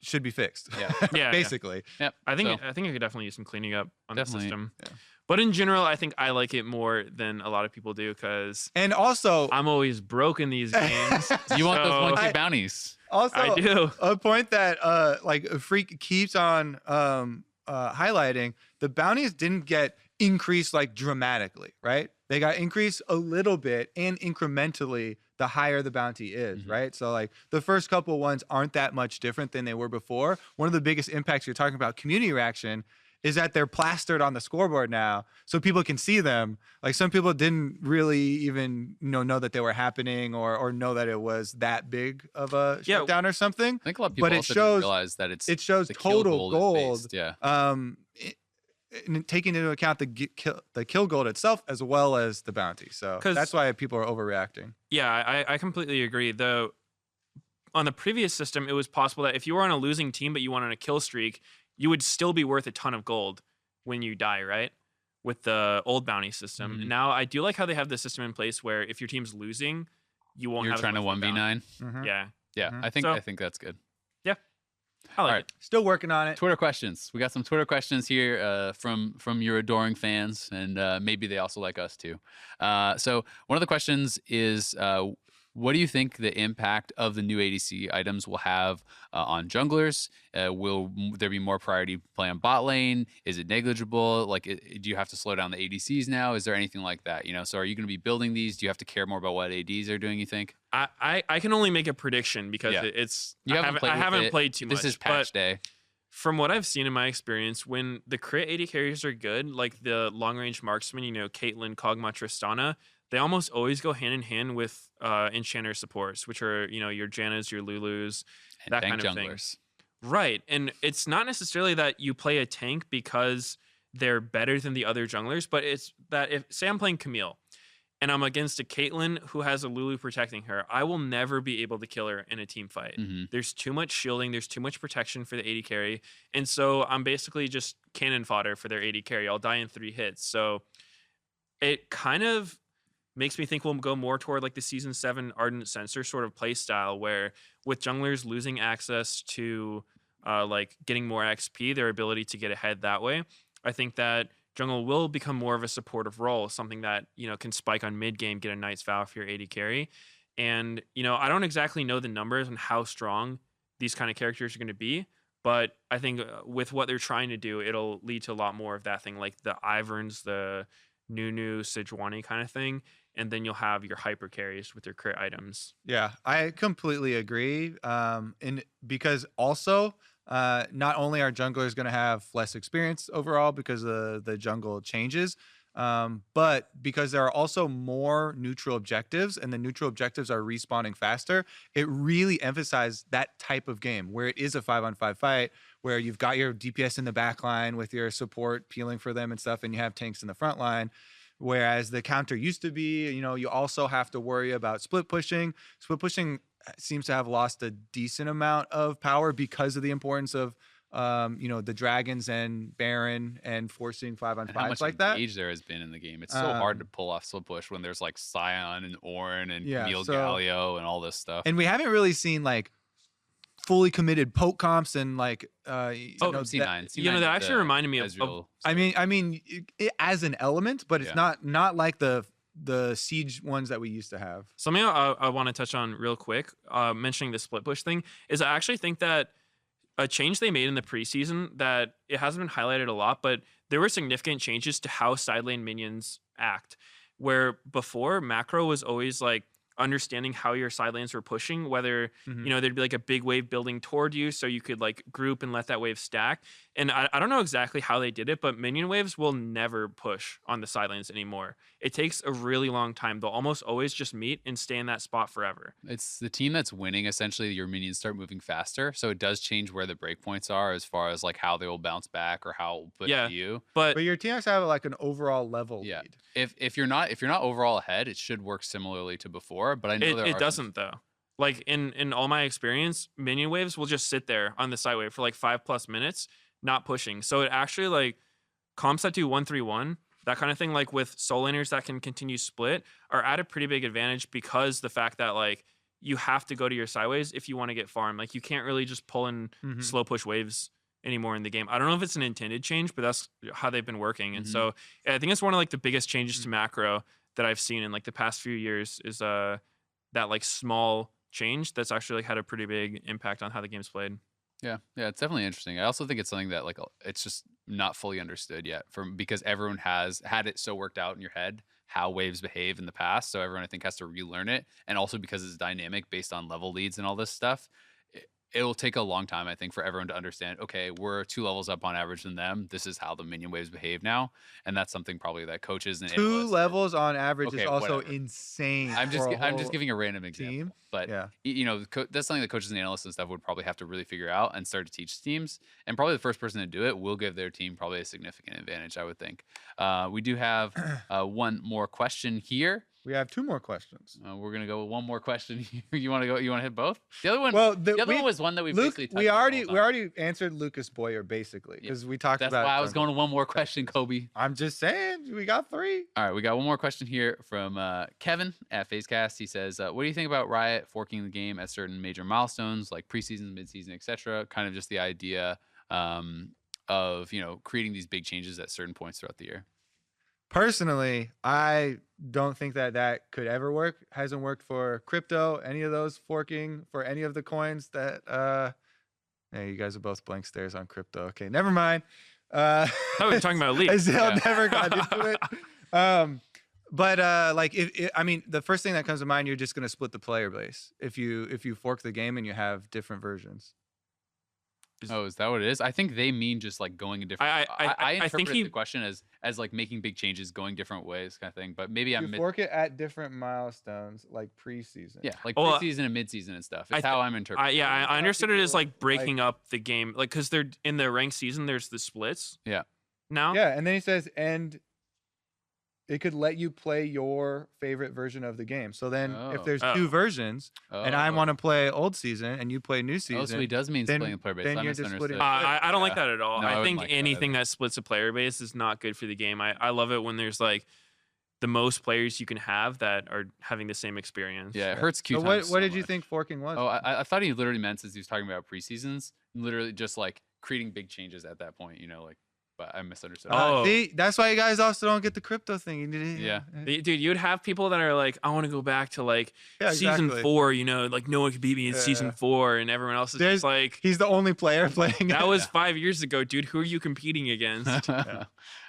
should be fixed.
Yeah.
Yeah.
Basically.
Yep.
I think
So,
I think I could definitely use some cleaning up on
Definitely,
the system.
yeah.
But in general, I think I like it more than a lot of people do because
And also,
I'm always broke in these games.
you want those
So-
1K
I-
bounties.
I do.
a point that like Freak keeps on highlighting, the bounties didn't get increased like dramatically, right? They got increased a little bit and incrementally the higher the bounty is,
Mhm.
right? So like the first couple ones aren't that much different than they were before. One of the biggest impacts you're talking about community reaction is that they're plastered on the scoreboard now so people can see them. Like some people didn't really even know that they were happening or know that it was that big of a
Yeah.
shutdown or something.
I think a lot of people
But it
also didn't
shows-
realize that it's
It shows
the kill
total
gold is
gold,
based. Yeah.
and taking into account the kill gold itself as well as the bounty. So
'Cause-
that's why people are overreacting.
Yeah, I completely agree. Though on the previous system, it was possible that if you were on a losing team but you went on a kill streak, you would still be worth a ton of gold when you die, right? With the old bounty system.
Mhm.
Now I do like how they have the system in place where if your team's losing, you won't
You're
have as
trying to
much of a bounty.
1v9.
Mhm.
Yeah.
Yeah.
Mhm.
I
So-
think that's good.
I like
All right.
it.
Still working on it.
Twitter questions. We got some Twitter questions here from your adoring fans, and maybe they also like us too. So one of the questions is, what do you think the impact of the new ADC items will have on junglers? Will there be more priority play on bot lane? Is it negligible? Like, do you have to slow down the ADCs now? Is there anything like that? So are you going to be building these? Do you have to care more about what ADs are doing, you think?
I can only make a prediction because
Yeah.
I
played with
haven't
it.
played too much.
This is
but
patch day.
from what I've seen in my experience, when the crit AD carries are good, like the long range marksman, Caitlyn, Kog'Maw, Tristana, they almost always go hand in hand with enchanter supports, which are your Jannas, your Lulus,
And
that
tank
kind of thing.
junglers.
Right. And it's not necessarily that you play a tank because they're better than the other junglers, but it's that if, say, I'm playing Camille and I'm against a Caitlyn who has a Lulu protecting her, I will never be able to kill her in a team fight.
Mhm.
There's too much shielding, there's too much protection for the AD carry. And so I'm basically just cannon fodder for their AD carry. I'll die in 3 hits. So it kind of makes me think we'll go more toward like the season 7 Ardent Sensor sort of play style, where with junglers losing access to like getting more XP, their ability to get ahead that way, I think that jungle will become more of a supportive role, something that can spike on mid game, get a nice vow for your AD carry. And I don't exactly know the numbers and how strong these kind of characters are going to be, but I think with what they're trying to do, it'll lead to a lot more of that thing, like the Iverns, the Nunu, Sejuani kind of thing. And then you'll have your hyper carries with your crit items.
Yeah, I completely agree. And because also, not only are junglers going to have less experience overall because the jungle changes, but because there are also more neutral objectives and the neutral objectives are respawning faster, it really emphasized that type of game where it is a 5-on-5 fight, where you've got your DPS in the back line with your support peeling for them and stuff, and you have tanks in the front line. Whereas the counter used to be, you also have to worry about split pushing. Split pushing seems to have lost a decent amount of power because of the importance of, the dragons and Baron and forcing
And how
5-on-5s
much
like that.
engage there has been in the game. It's so hard to pull off split push when there's like Scion and Ornn and
Yeah,
Camille
so-
Galio and all this stuff.
And we haven't really seen like fully committed poke comps and like,
C9.
That actually reminded me of
I mean, as an element, but it's
Yeah.
not like the siege ones that we used to have.
something I want to touch on real quick, mentioning the split push thing, is I actually think that a change they made in the preseason that it hasn't been highlighted a lot, but there were significant changes to how side lane minions act. Where before macro was always like understanding how your side lanes were pushing, whether
Mhm.
you know there'd be like a big wave building toward you, so you could like group and let that wave stack. And I don't know exactly how they did it, but minion waves will never push on the side lanes anymore. It takes a really long time. They'll almost always just meet and stay in that spot forever.
It's the team that's winning. Essentially, your minions start moving faster, so it does change where the breakpoints are as far as like how they will bounce back or how it will put
Yeah,
you.
but
But your team has to have like an overall level
Yeah.
lead.
If you're not overall ahead, it should work similarly to before. But I know there
it
are
doesn't though. Like in all my experience, minion waves will just sit there on the side wave for like 5+ minutes, not pushing. So it actually like comps that do 1-3-1, that kind of thing, like with soul laners that can continue split, are at a pretty big advantage because the fact that like you have to go to your sideways if you want to get farm. Like you can't really just pull in
Mhm.
slow push waves anymore in the game. I don't know if it's an intended change, but that's how they've been working. And so I think it's one of like the biggest changes to macro that I've seen in like the past few years is that like small change that's actually like had a pretty big impact on how the game's played.
Yeah, it's definitely interesting. I also think it's something that like it's just not fully understood yet because everyone has had it so worked out in your head how waves behave in the past. So everyone I think has to relearn it, and also because it's dynamic based on level leads and all this stuff. It'll take a long time, I think, for everyone to understand, okay, we're 2 levels up on average than them. This is how the minion waves behave now. And that's something probably that coaches and
2
analysts
levels on average
Okay,
is also
whatever.
insane.
I'm just
for a
I'm just
whole
giving a random example,
team.
but
Yeah.
that's something that coaches and analysts and stuff would probably have to really figure out and start to teach teams. And probably the first person to do it will give their team probably a significant advantage, I would think. We do have one more question here.
We have 2 more questions.
We're gonna go with one more question here. You want to go? You want to hit both? The other one.
Well,
the other one was one that we
Luke,
basically touched
we
on the
already
whole
we
time.
already answered Lucas Boyer basically because we talked
That's
about.
why I was going to one more question, Kobe.
I'm just saying we got 3.
All right, we got one more question here from Kevin at FazeCast. He says, "What do you think about Riot forking the game at certain major milestones like preseason, midseason, etc.? Kind of just the idea of creating these big changes at certain points throughout the year."
Personally, I don't think that could ever work. Hasn't worked for crypto, any of those forking for any of the coins that hey, you guys are both blank stares on crypto. Okay, never mind.
Oh, we're talking about Elite.
Azael
Yeah.
never got into it. But like I mean, the first thing that comes to mind, you're just gonna split the player base if you fork the game and you have different versions.
Oh, is that what it is? I think they mean just like going a different. I
I think
interpreted the question as like making big changes, going different ways, kind of thing. But maybe
You
I'm
fork it at different milestones, like preseason.
yeah, like
Well,
preseason and midseason and stuff.
I
It's
th-
how I'm interpreting.
I understood it as like
Like-
breaking up the game, like because they're in the ranked season. There's the splits.
Yeah.
Now.
Yeah, and then he says, and it could let you play your favorite version of the game. So then if there's
Oh.
2 versions and I want to play old season and you play new season,
Oh, so he does mean
then-
splitting the player base.
then
I
you're just
misunderstood.
splitting-
I don't like
Yeah.
that at all.
No, I
I
wouldn't
think
like that
anything
either.
that splits a player base is not good for the game. I love it when there's like the most players you can have that are having the same experience.
Yeah, it hurts Q
So
times
what
so
did you
much.
think forking was?
Oh, I thought he literally meant, since he was talking about preseasons, literally just like creating big changes at that point. But I misunderstood.
Oh.
See, that's why you guys also don't get the crypto thing. You need
Yeah.
Dude, you'd have people that are like, I want to go back to like
Yeah,
season
exactly.
4, like no one could beat me in season
Yeah.
4, and everyone else is
There's-
just like,
He's the only player playing.
that
it.
was 5 years ago, dude. Who are you competing against?
I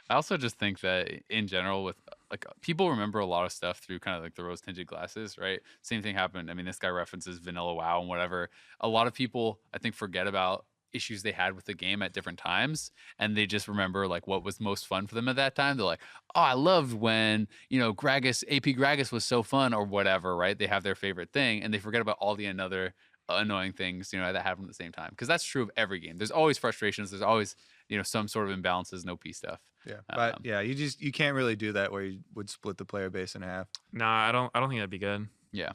also just think that in general, with like people remember a lot of stuff through kind of like the rose tinted glasses, right? Same thing happened. I mean, this guy references Vanilla WoW and whatever. A lot of people, I think, forget about issues they had with the game at different times, and they just remember like what was most fun for them at that time. They're like, oh, I loved when Gragas, AP Gragas was so fun, or whatever, right? They have their favorite thing, and they forget about all the another annoying things that happen at the same time, because that's true of every game. There's always frustrations, there's always some sort of imbalances, no P stuff.
Yeah, but yeah, you can't really do that where you would split the player base in half.
Nah, I don't think that'd be good.
Yeah,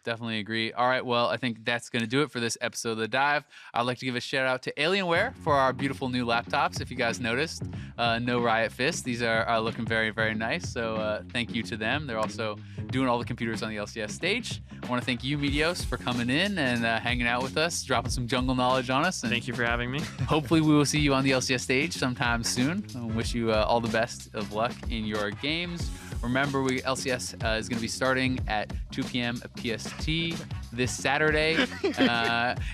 definitely agree. All right, well, I think that's going to do it for this episode of The Dive. I'd like to give a shout out to Alienware for our beautiful new laptops. If you guys noticed, no Riot Fist. These are looking very, very nice. So thank you to them. They're also doing all the computers on the LCS stage. I want to thank you, Meteos, for coming in and hanging out with us, dropping some jungle knowledge on us. And
Thank you for having me.
hopefully we will see you on the LCS stage sometime soon. I wish you all the best of luck in your games. Remember, LCS is going to be starting at 2 p.m. PST this Saturday.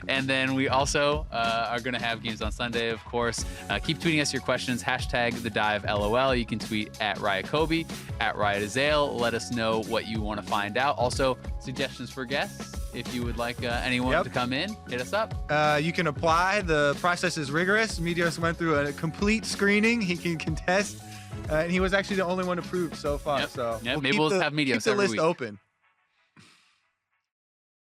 And then we also are going to have games on Sunday, of course. Keep tweeting us your questions. Hashtag the Dive LOL. You can tweet at Riot Kobe, at Riot Azael. Let us know what you want to find out. Also, suggestions for guests. If you would like anyone to come in, hit us up.
You can apply. The process is rigorous. Meteos went through a complete screening. He can contest. And he was actually the only one approved so far.
Yep.
So
Maybe we'll have Meteos
keep the
every
list
week.
open.